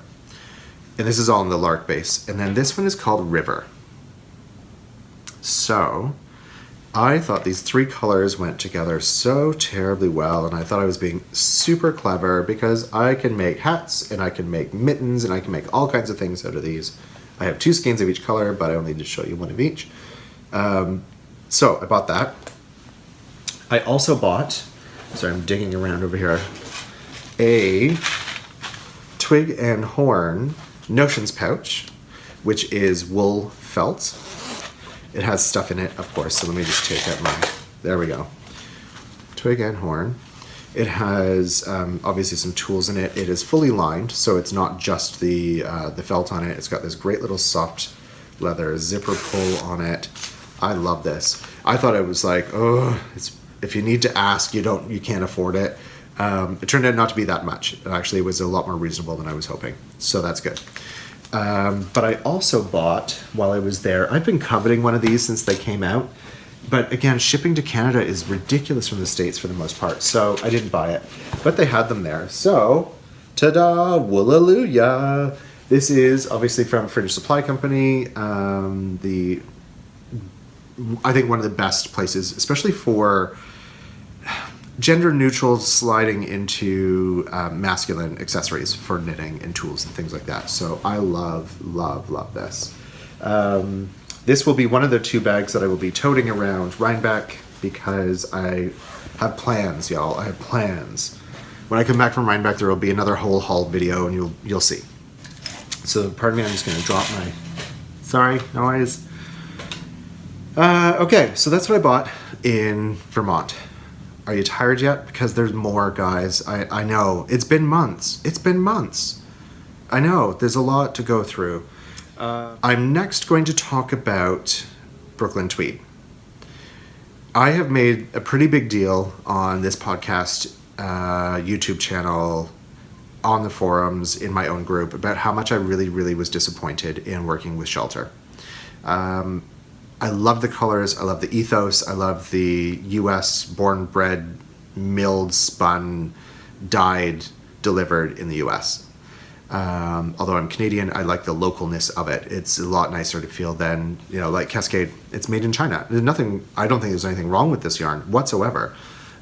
And this is all in the Lark base. And then this one is called River. So I thought these three colors went together so terribly well, and I thought I was being super clever because I can make hats and I can make mittens and I can make all kinds of things out of these. I have 2 skeins of each color, but I only need to show you one of each. So I bought that. I also bought, sorry, I'm digging around over here, a Twig and Horn Notions pouch, which is wool felt. It has stuff in it, of course, so let me just take out there we go. Twig and Horn. It has obviously some tools in it. It is fully lined, so it's not just the felt on it. It's got this great little soft leather zipper pull on it. I love this. I thought it was like, oh, if you need to ask, you can't afford it. It turned out not to be that much. It actually was a lot more reasonable than I was hoping, so that's good. But I also bought, while I was there, I've been coveting one of these since they came out. But again, shipping to Canada is ridiculous from the States for the most part, so I didn't buy it. But they had them there. So, ta-da, woolalooya! This is obviously from Fringe Supply Company. I think one of the best places, especially for gender-neutral sliding into masculine accessories for knitting and tools and things like that. So I love this. This will be one of the 2 bags that I will be toting around Rhinebeck because I have plans, y'all. I have plans. When I come back from Rhinebeck, there will be another whole haul video, and you'll see. So, pardon me, I'm just going to drop my... Sorry, noise. Okay, so that's what I bought in Vermont. Are you tired yet? Because there's more, guys. I know. It's been months. I know. There's a lot to go through. I'm next going to talk about Brooklyn Tweed. I have made a pretty big deal on this podcast, YouTube channel, on the forums, in my own group, about how much I really, really was disappointed in working with Shelter. I love the colors, I love the ethos, I love the US born, bred, milled, spun, dyed, delivered in the US. Although I'm Canadian, I like the localness of it. It's a lot nicer to feel than, like Cascade. It's made in China. I don't think there's anything wrong with this yarn whatsoever.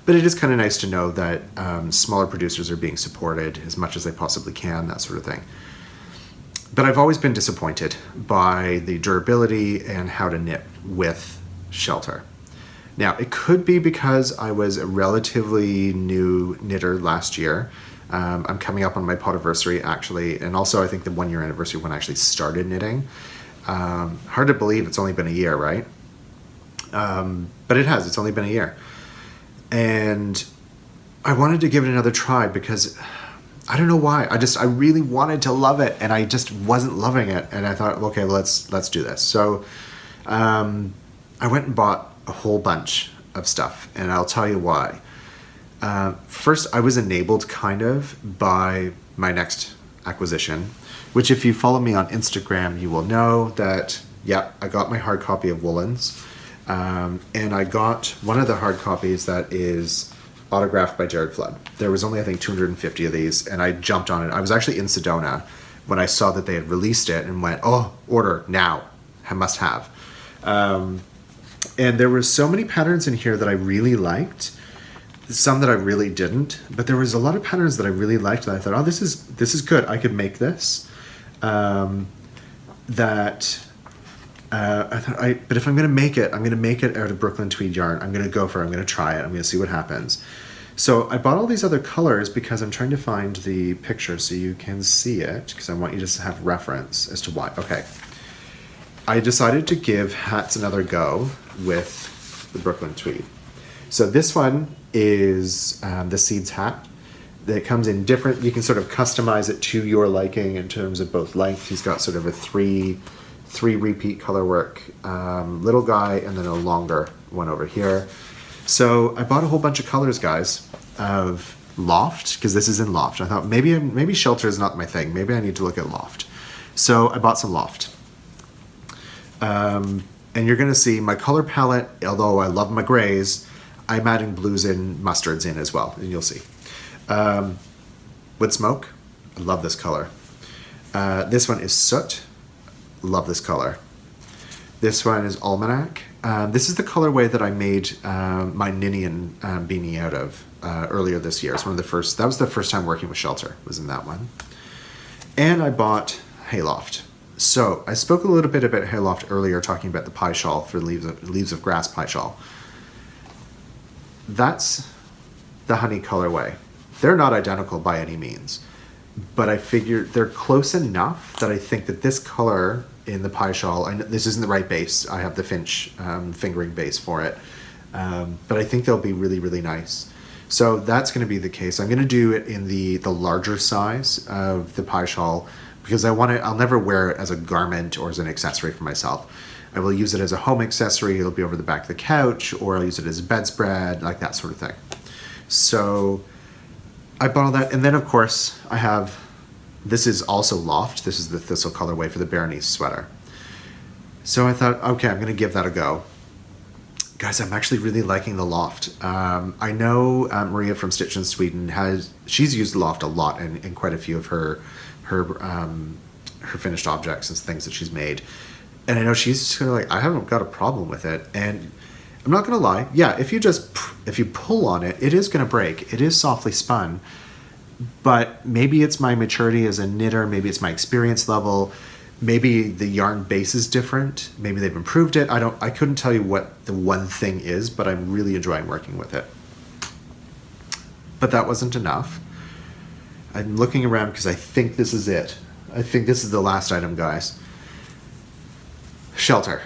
But it is kind of nice to know that smaller producers are being supported as much as they possibly can, that sort of thing. But I've always been disappointed by the durability and how to knit with Shelter. Now, it could be because I was a relatively new knitter last year. I'm coming up on my podiversary, actually, and also I think the 1-year anniversary when I actually started knitting. Hard to believe it's only been a year, right? But it has. It's only been a year. And I wanted to give it another try because I don't know why. I really wanted to love it, and I just wasn't loving it. And I thought, okay, let's do this. So I went and bought a whole bunch of stuff, and I'll tell you why. First, I was enabled kind of by my next acquisition, which if you follow me on Instagram, you will know that, yeah, I got my hard copy of Woolens. And I got one of the hard copies that is autographed by Jared Flood. There was only, I think, 250 of these, and I jumped on it. I was actually in Sedona when I saw that they had released it and went, oh, order now, I must have. And there were so many patterns in here that I really liked, some that I really didn't, but there was a lot of patterns that I really liked that I thought, oh, this is good. I could make this. But if I'm going to make it, I'm going to make it out of Brooklyn Tweed yarn. I'm going to go for it. I'm going to try it. I'm going to see what happens. So I bought all these other colors because I'm trying to find the picture so you can see it, because I want you to have reference as to why. Okay. I decided to give hats another go with the Brooklyn Tweed. So this one is the Seeds hat. That comes in different, you can sort of customize it to your liking in terms of both length. He's got sort of a three repeat color work, little guy, and then a longer one over here. So I bought a whole bunch of colors, guys, of Loft, because this is in Loft. I thought maybe Shelter is not my thing. Maybe I need to look at Loft. So I bought some Loft. And you're going to see my color palette, although I love my grays, I'm adding blues and mustards in as well, and you'll see. Wood Smoke, I love this color. This one is Soot, love this color. This one is Almanac. This is the colorway that I made my Ninian beanie out of earlier this year. It's one of the first, that was the first time working with Shelter, was in that one. And I bought Hayloft. So I spoke a little bit about Hayloft earlier, talking about the pie shawl for Leaves of Grass pie shawl. That's the honey colorway. They're not identical by any means, but I figured they're close enough that I think that this color in the pie shawl, this isn't the right base. I have the Finch fingering base for it, but I think they'll be really, really nice. So that's going to be the case. I'm going to do it in the larger size of the pie shawl because I'll never wear it as a garment or as an accessory for myself. I will use it as a home accessory. It'll be over the back of the couch, or I'll use it as a bedspread, like that sort of thing. So I bought all that. And then, of course, I have, this is also Loft. This is the Thistle colorway for the Berenice sweater. So I thought, okay, I'm going to give that a go. Guys, I'm actually really liking the Loft. I know Maria from Stitch in Sweden she's used Loft a lot in quite a few of her finished objects and things that she's made. And I know she's just kind of like, I haven't got a problem with it. And I'm not going to lie. Yeah, if you pull on it, it is going to break. It is softly spun. But maybe it's my maturity as a knitter. Maybe it's my experience level. Maybe the yarn base is different. Maybe they've improved it. I couldn't tell you what the one thing is, but I'm really enjoying working with it. But that wasn't enough. I'm looking around because I think this is it. I think this is the last item, guys. Shelter.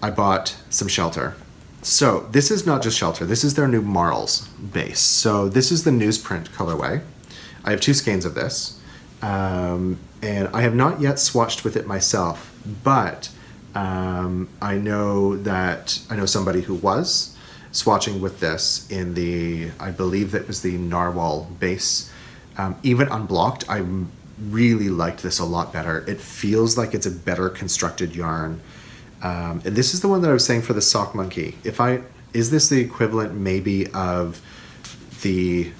I bought some Shelter. So this is not just Shelter. This is their new Marls base. So this is the newsprint colorway. I have 2 skeins of this. And I have not yet swatched with it myself, but I know somebody who was swatching with this in I believe that was the Narwhal base. Even unblocked, I really liked this a lot better. It feels like it's a better constructed yarn. And this is the one that I was saying for the Sock Monkey. Is this the equivalent maybe of the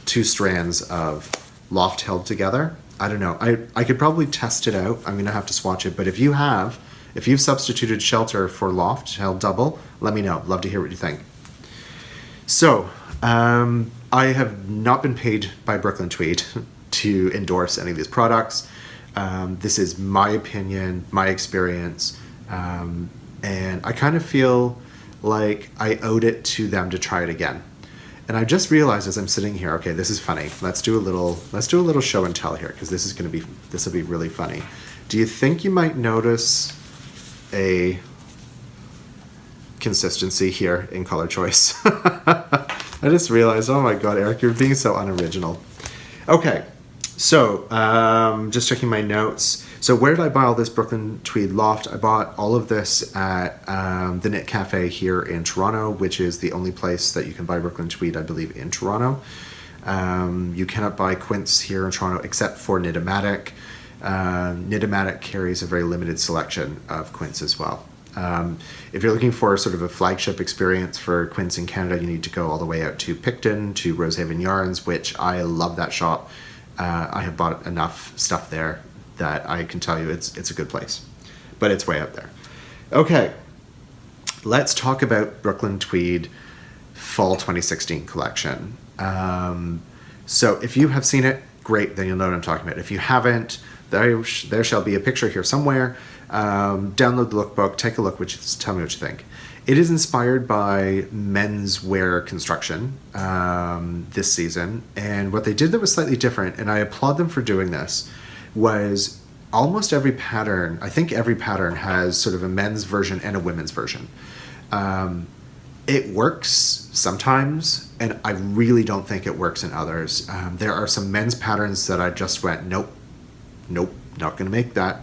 2 strands of Loft held together? I don't know. I could probably test it out. I'm going to have to swatch it. But if you've substituted Shelter for Loft held double, let me know. Love to hear what you think. So, I have not been paid by Brooklyn Tweed to endorse any of these products. This is my opinion, my experience. And I kind of feel like I owed it to them to try it again. And I just realized as I'm sitting here, okay, this is funny. Let's do a little show and tell here, because this will be really funny. Do you think you might notice a consistency here in color choice? I just realized, oh my God, Eric, you're being so unoriginal. Okay, so just checking my notes. So where did I buy all this Brooklyn Tweed Loft? I bought all of this at the Knit Cafe here in Toronto, which is the only place that you can buy Brooklyn Tweed, I believe, in Toronto. You cannot buy Quince here in Toronto except for Knit-O-Matic. Knit-O-Matic carries a very limited selection of Quince as well. If you're looking for sort of a flagship experience for Quince in Canada, you need to go all the way out to Picton, to Rosehaven Yarns, which I love that shop. I have bought enough stuff there that I can tell you it's a good place, but it's way out there. Okay, let's talk about Brooklyn Tweed Fall 2016 collection. So if you have seen it, great, then you'll know what I'm talking about. If you haven't, there shall be a picture here somewhere. Download the lookbook, take a look, tell me what you think. It is inspired by menswear construction this season, and what they did that was slightly different, and I applaud them for doing this, was almost every pattern, I think every pattern has sort of a men's version and a women's version. It works sometimes, and I really don't think it works in others. There are some men's patterns that I just went, nope, not going to make that.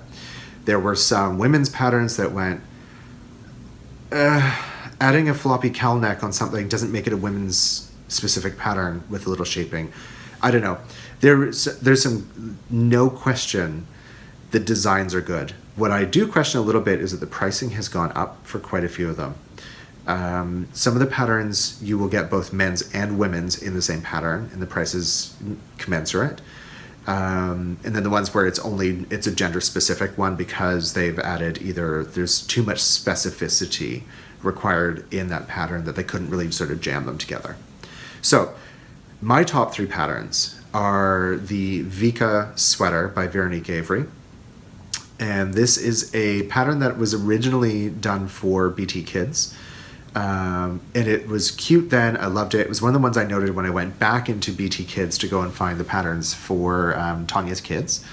There were some women's patterns that went, adding a floppy cowl neck on something doesn't make it a women's specific pattern with a little shaping. I don't know. There's some, no question, the designs are good. What I do question a little bit is that the pricing has gone up for quite a few of them. Some of the patterns you will get both men's and women's in the same pattern, and the price is commensurate. And then the ones where it's a gender specific one because they've added there's too much specificity required in that pattern that they couldn't really sort of jam them together. So my top 3 patterns are the Vika sweater by Veronique Avery. And this is a pattern that was originally done for BT Kids. And it was cute then. I loved it. It was one of the ones I noted when I went back into BT Kids to go and find the patterns for Tanya's kids.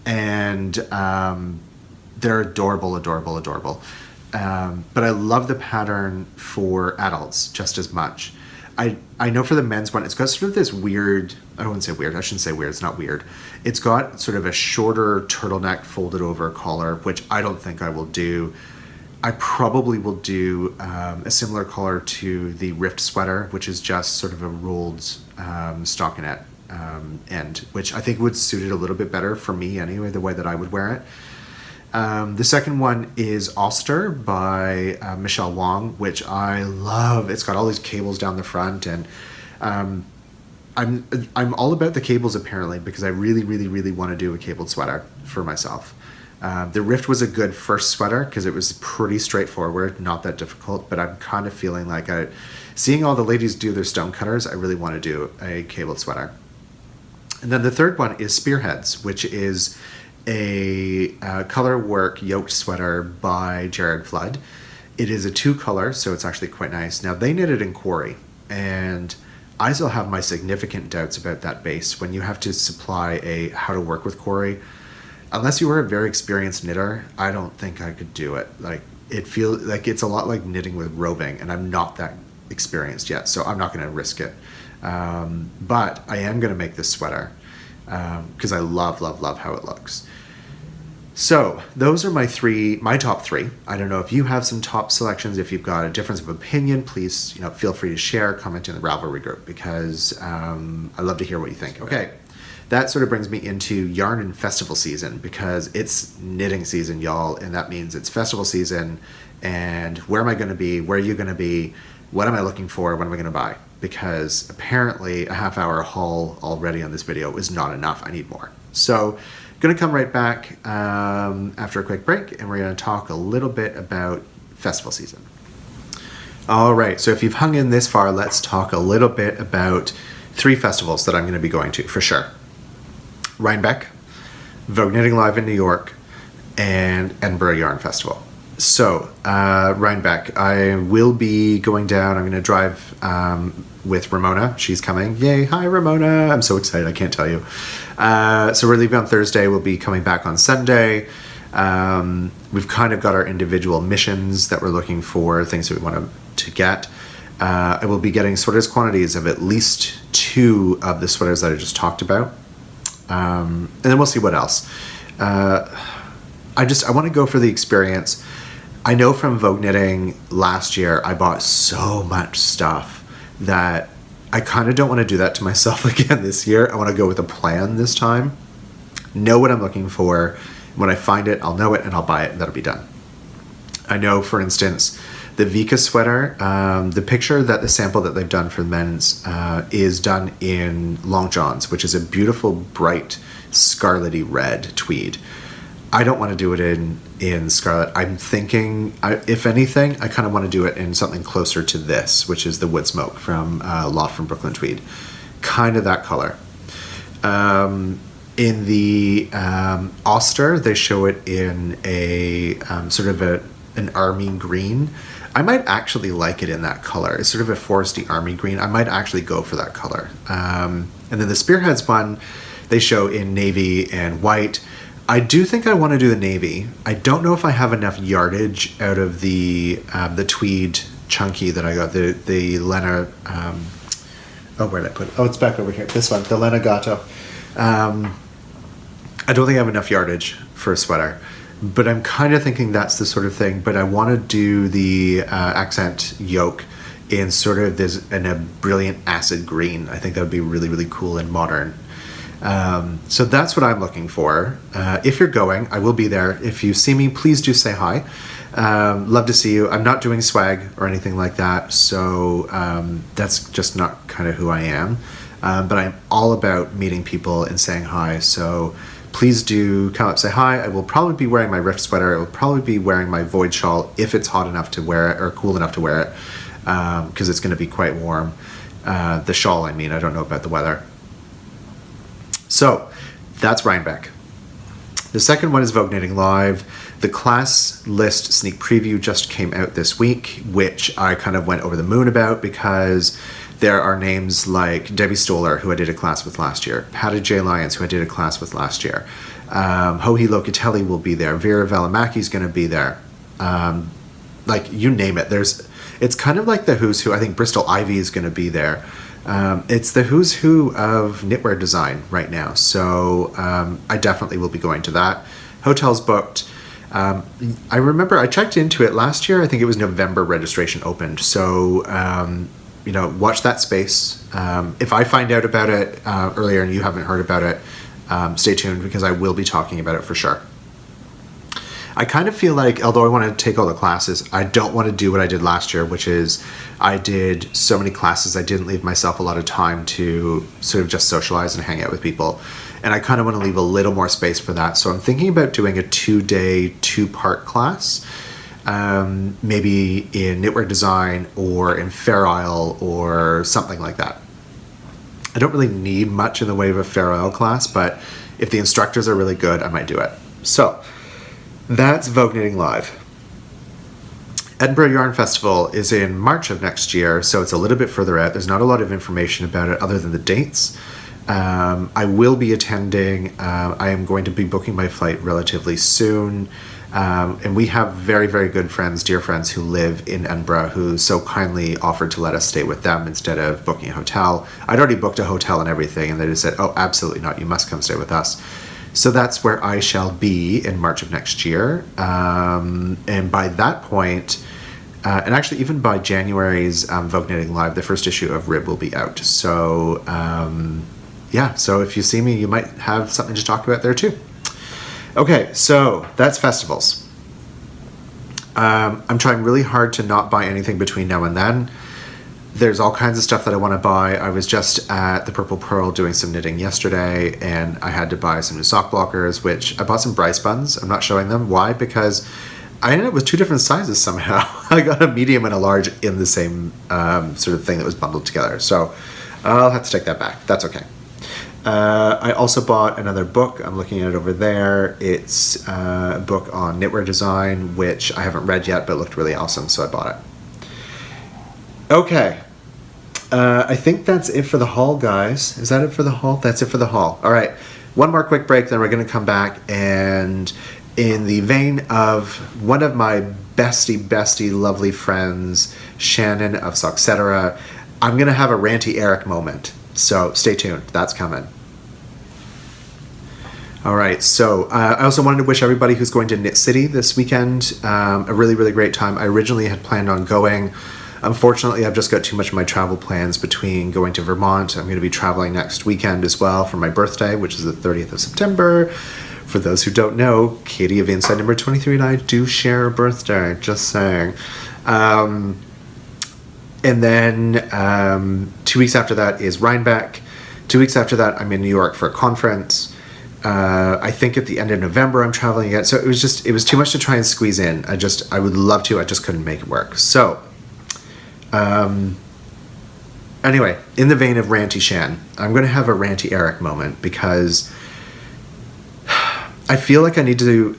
And they're adorable. But I love the pattern for adults just as much. I know for the men's one, it's got sort of this weird, I wouldn't say weird, I shouldn't say weird, it's not weird. It's got sort of a shorter turtleneck folded over collar, which I don't think I will do. I probably will do a similar collar to the Rift sweater, which is just sort of a rolled stockinette end, which I think would suit it a little bit better for me anyway, the way that I would wear it. The second one is Ulster by Michelle Wong, which I love. It's got all these cables down the front, and I'm all about the cables apparently because I really want to do a cabled sweater for myself. The Rift was a good first sweater because it was pretty straightforward, not that difficult, but I'm kind of feeling like seeing all the ladies do their stonecutters, I really want to do a cabled sweater. And then the third one is Spearheads, which is a color work yoked sweater by Jared Flood. It is a 2-color, so it's actually quite nice. Now, they knitted in Quarry, and I still have my significant doubts about that base. When you have to supply a how to work with Quarry, unless you were a very experienced knitter, I don't think I could do it. Like, it feels like it's a lot like knitting with roving, and I'm not that experienced yet, so I'm not going to risk it. But I am going to make this sweater because I love how it looks. So those are my top 3. I don't know if you have some top selections. If you've got a difference of opinion, please feel free to share, comment in the Ravelry group because I love to hear what you think. Okay. That sort of brings me into yarn and festival season because it's knitting season, y'all, and that means it's festival season. And where am I going to be? Where are you going to be? What am I looking for? What am I going to buy? Because apparently a half-hour haul already on this video is not enough. I need more. So going to come right back after a quick break, and we're going to talk a little bit about festival season. All right, so if you've hung in this far, let's talk a little bit about 3 festivals that I'm going to be going to for sure. Rhinebeck, Vogue Knitting Live in New York, and Edinburgh Yarn Festival. So, Rhinebeck, I will be going down. I'm going to drive with Ramona. She's coming. Yay. Hi, Ramona. I'm so excited. I can't tell you. So we're leaving on Thursday. We'll be coming back on Sunday. We've kind of got our individual missions that we're looking for, things that we want to get. I will be getting sweaters quantities of at least 2 of the sweaters that I just talked about. And then we'll see what else. I want to go for the experience. I know from Vogue Knitting last year, I bought so much stuff that I kind of don't want to do that to myself again this year. I want to go with a plan this time. Know what I'm looking for. When I find it, I'll know it and I'll buy it and that'll be done. I know, for instance, the Vika sweater, the sample that they've done for the men's is done in Long Johns, which is a beautiful, bright, scarlety red tweed. I don't want to do it in scarlet. I'm thinking, if anything, I kind of want to do it in something closer to this, which is the Wood Smoke from Loft from Brooklyn Tweed. Kind of that color. In the Oster, they show it in a sort of an army green. I might actually like it in that color. It's sort of a foresty army green. I might actually go for that color. And then the Spearheads one, they show in navy and white. I do think I want to do the navy. I don't know if I have enough yardage out of the tweed chunky that I got, the Lena. Where did I put it? Oh, it's back over here. This one, the Lena Gatto. I don't think I have enough yardage for a sweater, but I'm kind of thinking that's the sort of thing. But I want to do the accent yoke in sort of in a brilliant acid green. I think that would be really, really cool and modern. So that's what I'm looking for. If you're going, I will be there. If you see me, please do say hi. Love to see you. I'm not doing swag or anything like that, so that's just not kind of who I am. But I'm all about meeting people and saying hi, so please do come up, say hi. I will probably be wearing my Rift sweater. I will probably be wearing my Void shawl if it's hot enough to wear it, or cool enough to wear it, because it's going to be quite warm. The shawl, I mean. I don't know about the weather. So that's Rhinebeck. The second one is Vogue Knitting Live. The class list sneak preview just came out this week, which I kind of went over the moon about, because there are names like Debbie Stoller, who I did a class with last year, Patty J. Lyons, who I did a class with last year. Johi Locatelli will be there. Vera Velamaki's going to be there. Like, you name it. It's kind of like the who's who. I think Bristol Ivy is going to be there. It's the who's who of knitwear design right now. So I definitely will be going to that. Hotel's booked. I remember I checked into it last year. I think it was November registration opened. So, watch that space. If I find out about it earlier and you haven't heard about it, stay tuned, because I will be talking about it for sure. I kind of feel like, although I want to take all the classes, I don't want to do what I did last year, which is I did so many classes, I didn't leave myself a lot of time to sort of just socialize and hang out with people. And I kind of want to leave a little more space for that. So I'm thinking about doing a 2-day, 2-part class, maybe in knitwear design or in Fair Isle or something like that. I don't really need much in the way of a Fair Isle class, but if the instructors are really good, I might do it. So that's Vogue Knitting Live. Edinburgh Yarn Festival is in March of next year, so it's a little bit further out. There's not a lot of information about it other than the dates. I will be attending. I am going to be booking my flight relatively soon. And we have very, very good friends, dear friends, who live in Edinburgh, who so kindly offered to let us stay with them instead of booking a hotel. I'd already booked a hotel and everything, and they just said, oh, absolutely not, you must come stay with us. So that's where I shall be in March of next year. And by that point, and actually even by January's Vogue Knitting Live, the first issue of Rib will be out. So so if you see me, you might have something to talk about there too. Okay, so that's festivals. I'm trying really hard to not buy anything between now and then. There's all kinds of stuff that I want to buy. I was just at the Purple Pearl doing some knitting yesterday, and I had to buy some new sock blockers, which I bought some Bryce buns. I'm not showing them. Why? Because I ended up with 2 different sizes somehow. I got a medium and a large in the same sort of thing that was bundled together. So I'll have to take that back. That's okay. I also bought another book. I'm looking at it over there. It's a book on knitwear design, which I haven't read yet, but it looked really awesome, so I bought it. Okay. I think that's it for the haul, guys. Is that it for the haul? That's it for the haul. All right. One more quick break, then we're going to come back. And in the vein of one of my bestie, lovely friends, Shannon of Socksetera, I'm going to have a ranty Eric moment. So stay tuned. That's coming. All right. So I also wanted to wish everybody who's going to Knit City this weekend a really, really great time. I originally had planned on going. Unfortunately, I've just got too much of my travel plans between going to Vermont. I'm going to be traveling next weekend as well for my birthday, which is the 30th of September, For those who don't know, Katie of Inside Number 23 and I do share a birthday, just saying. And then 2 weeks after that is Rhinebeck. 2 weeks after that, I'm in New York for a conference. I think at the end of November I'm traveling again. So it was too much to try and squeeze in. I would love to, I just couldn't make it work. So, anyway, in the vein of Ranty Shan, I'm going to have a Ranty Eric moment because I feel like I need to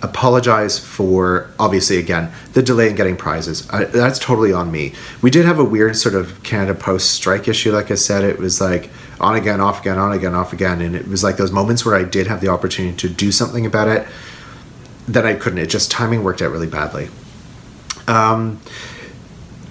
apologize for, obviously, again, the delay in getting prizes. That's totally on me. We did have a weird sort of Canada Post strike issue, like I said. It was like on again, off again, on again, off again. And it was like those moments where I did have the opportunity to do something about it, that I couldn't. It just, timing worked out really badly.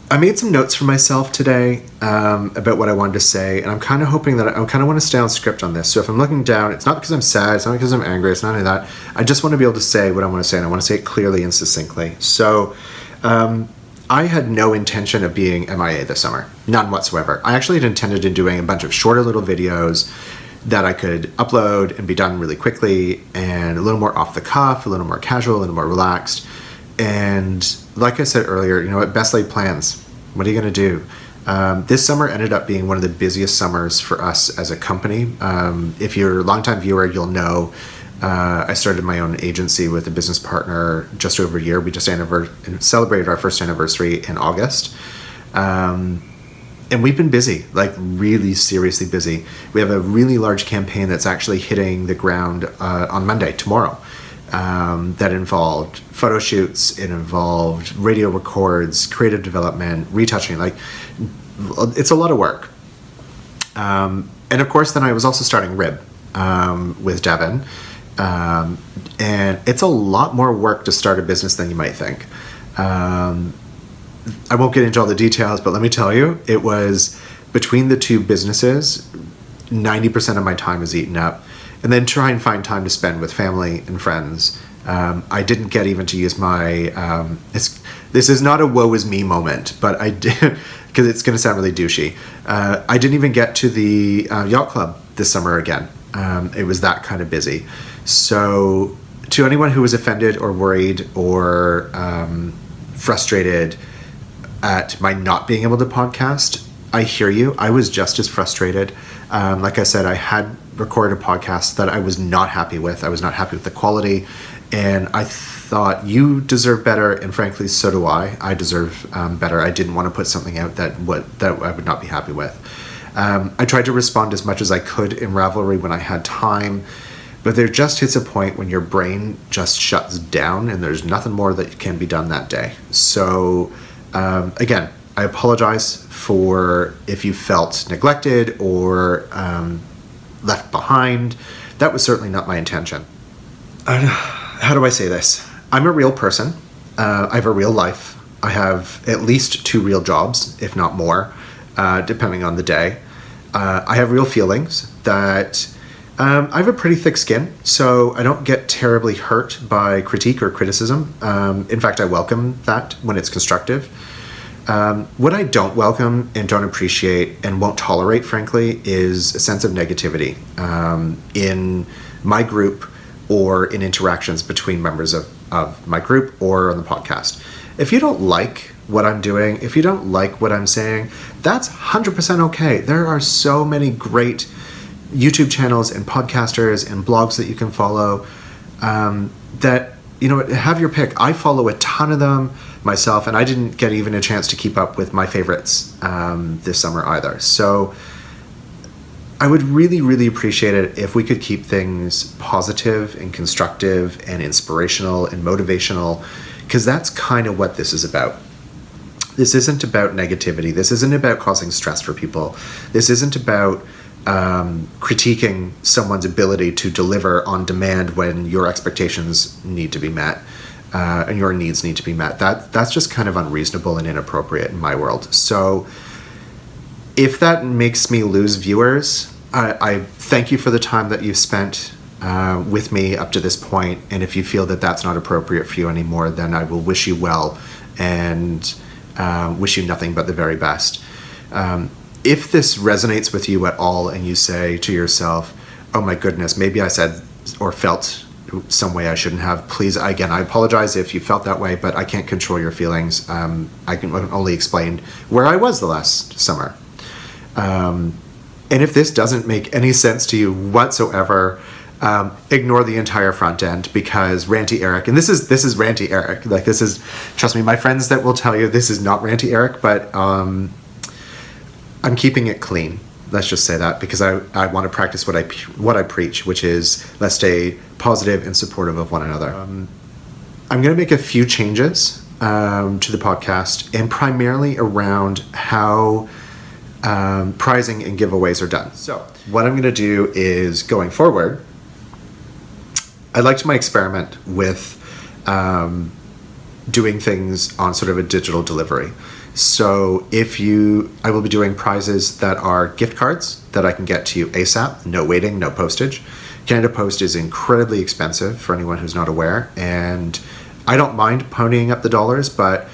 I made some notes for myself today about what I wanted to say, and I'm kind of hoping that I kind of want to stay on script on this. So if I'm looking down, it's not because I'm sad, it's not because I'm angry, it's not any of that. I just want to be able to say what I want to say, and I want to say it clearly and succinctly. So I had no intention of being MIA this summer, none whatsoever. I actually had intended in doing a bunch of shorter little videos that I could upload and be done really quickly, and a little more off the cuff, a little more casual, a little more relaxed. And like I said earlier, you know what, best laid plans. What are you going to do? This summer ended up being one of the busiest summers for us as a company. If you're a longtime viewer, you'll know I started my own agency with a business partner just over a year. We just celebrated our first anniversary in August. And we've been busy, like really seriously busy. We have a really large campaign that's actually hitting the ground on Monday, tomorrow. That involved photo shoots, it involved radio records, creative development, retouching, like it's a lot of work. And of course then I was also starting Rib with Devin, and it's a lot more work to start a business than you might think. I won't get into all the details, but let me tell you, it was between the two businesses, 90% of my time was eaten up. And then try and find time to spend with family and friends. I didn't get even to use my... this is not a woe is me moment, but I did, because it's going to sound really douchey. I didn't even get to the yacht club this summer again. It was that kind of busy. So to anyone who was offended or worried or frustrated at my not being able to podcast, I hear you. I was just as frustrated. Like I said, I had recorded a podcast that I was not happy with. I was not happy with the quality, and I thought you deserve better, and frankly, so do I. I deserve better. I didn't want to put something out that I would not be happy with. I tried to respond as much as I could in Ravelry when I had time, but there just hits a point when your brain just shuts down, and there's nothing more that can be done that day. So, again, I apologize for if you felt neglected or left behind. That was certainly not my intention. How do I say this? I'm a real person. I have a real life. I have at least 2 real jobs, if not more, depending on the day. I have real feelings that I have a pretty thick skin, so I don't get terribly hurt by critique or criticism. In fact, I welcome that when it's constructive. What I don't welcome and don't appreciate and won't tolerate, frankly, is a sense of negativity in my group or in interactions between members of my group or on the podcast. If you don't like what I'm doing, if you don't like what I'm saying, that's 100% okay. There are so many great YouTube channels and podcasters and blogs that you can follow that, you know, have your pick. I follow a ton of them myself, and I didn't get even a chance to keep up with my favorites this summer either. So I would really, really appreciate it if we could keep things positive and constructive and inspirational and motivational, because that's kind of what this is about. This isn't about negativity. This isn't about causing stress for people. This isn't about critiquing someone's ability to deliver on demand when your expectations need to be met. And your needs need to be met. That's just kind of unreasonable and inappropriate in my world. So if that makes me lose viewers, I thank you for the time that you've spent with me up to this point. And if you feel that that's not appropriate for you anymore, then I will wish you well and wish you nothing but the very best. If this resonates with you at all and you say to yourself, oh my goodness, maybe I said or felt some way I shouldn't have, please, again, I apologize if you felt that way, but I can't control your feelings. I can only explain where I was the last summer. And if this doesn't make any sense to you whatsoever, ignore the entire front end, because Ranty Eric, and this is Ranty Eric, like this is, trust me, my friends that will tell you this is not Ranty Eric, but I'm keeping it clean. Let's just say that, because I want to practice what I preach, which is let's stay positive and supportive of one another. I'm going to make a few changes to the podcast, and primarily around how prizing and giveaways are done. So what I'm going to do is, going forward, I liked my experiment with doing things on sort of a digital delivery. So I will be doing prizes that are gift cards that I can get to you ASAP, no waiting, no postage. Canada Post is incredibly expensive for anyone who's not aware, and I don't mind ponying up the dollars, but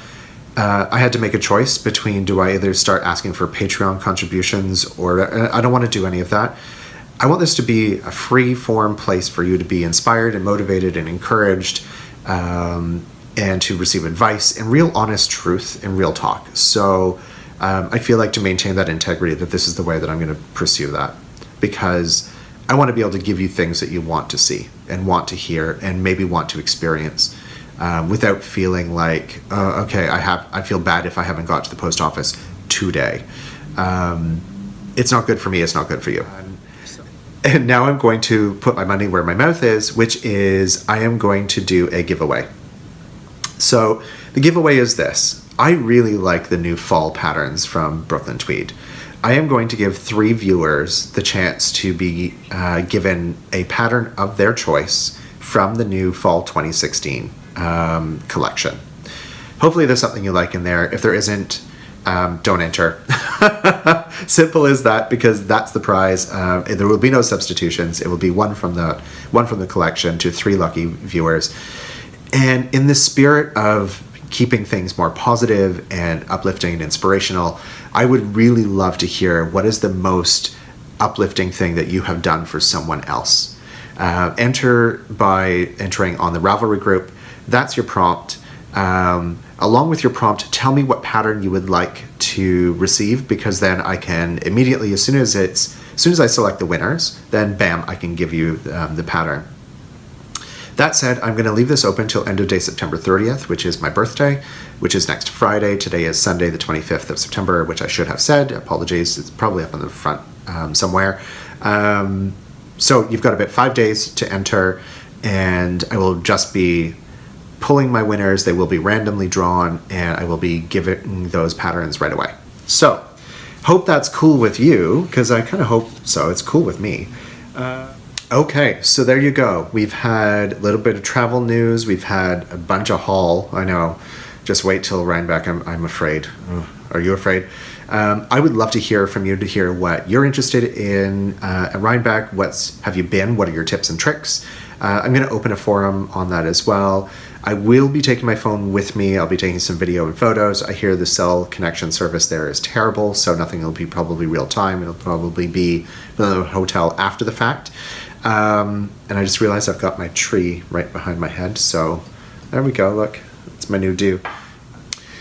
I had to make a choice between, do I either start asking for Patreon contributions, or I don't want to do any of that. I want this to be a free form place for you to be inspired and motivated and encouraged, and to receive advice and real honest truth and real talk. So I feel like, to maintain that integrity, that this is the way that I'm going to pursue that, because I want to be able to give you things that you want to see and want to hear and maybe want to experience, without feeling like, okay, I feel bad if I haven't got to the post office today. It's not good for me, it's not good for you. And now I'm going to put my money where my mouth is, which is I am going to do a giveaway. So the giveaway is this. I really like the new fall patterns from Brooklyn Tweed. I am going to give 3 viewers the chance to be given a pattern of their choice from the new fall 2016 collection. Hopefully there's something you like in there. If there isn't, don't enter. Simple as that, because that's the prize. There will be no substitutions. It will be one from the collection to 3 lucky viewers. And in the spirit of keeping things more positive and uplifting and inspirational, I would really love to hear what is the most uplifting thing that you have done for someone else. Enter by entering on the Ravelry group. That's your prompt. Along with your prompt, tell me what pattern you would like to receive, because then I can immediately, as soon as I select the winners, then bam, I can give you the pattern. That said, I'm going to leave this open till end of day September 30th, which is my birthday, which is next Friday. Today is Sunday, the 25th of September, which I should have said. Apologies. It's probably up on the front somewhere. So you've got about 5 days to enter, and I will just be pulling my winners. They will be randomly drawn, and I will be giving those patterns right away. So hope that's cool with you, because I kind of hope so. It's cool with me. Okay, so there you go. We've had a little bit of travel news. We've had a bunch of haul. I know. Just wait till Rhinebeck. I'm afraid. Are you afraid? I would love to hear from you, to hear what you're interested in at Rhinebeck. Have you been? What are your tips and tricks? I'm going to open a forum on that as well. I will be taking my phone with me. I'll be taking some video and photos. I hear the cell connection service there is terrible, so nothing will be probably real time. It'll probably be the hotel after the fact. And I just realized I've got my tree right behind my head, so there we go, look, it's my new do.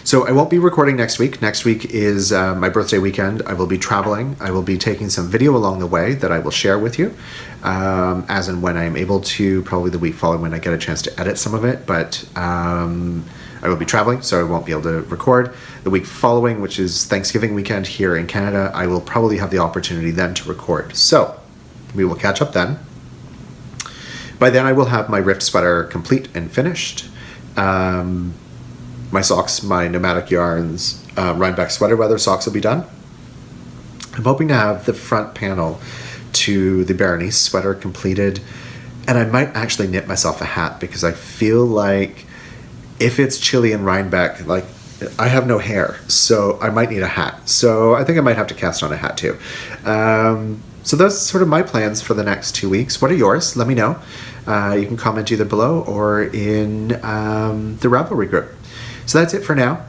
So I won't be recording next week. Next week is my birthday weekend. I will be traveling. I will be taking some video along the way that I will share with you, as and when I am able to, probably the week following when I get a chance to edit some of it, but I will be traveling, so I won't be able to record. The week following, which is Thanksgiving weekend here in Canada, I will probably have the opportunity then to record. So we will catch up then. By then I will have my rift sweater complete and finished. My socks, my Nomadic Yarns, Rhinebeck sweater weather socks will be done. I'm hoping to have the front panel to the Berenice sweater completed, and I might actually knit myself a hat, because I feel like if it's chilly in Rhinebeck, like, I have no hair, so I might need a hat. So I think I might have to cast on a hat too. So those are sort of my plans for the next 2 weeks. What are yours? Let me know. You can comment either below or in the Ravelry group. So that's it for now.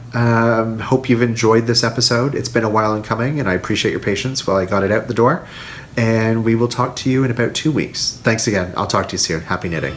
Hope you've enjoyed this episode. It's been a while in coming, and I appreciate your patience while I got it out the door. And we will talk to you in about 2 weeks. Thanks again. I'll talk to you soon. Happy knitting.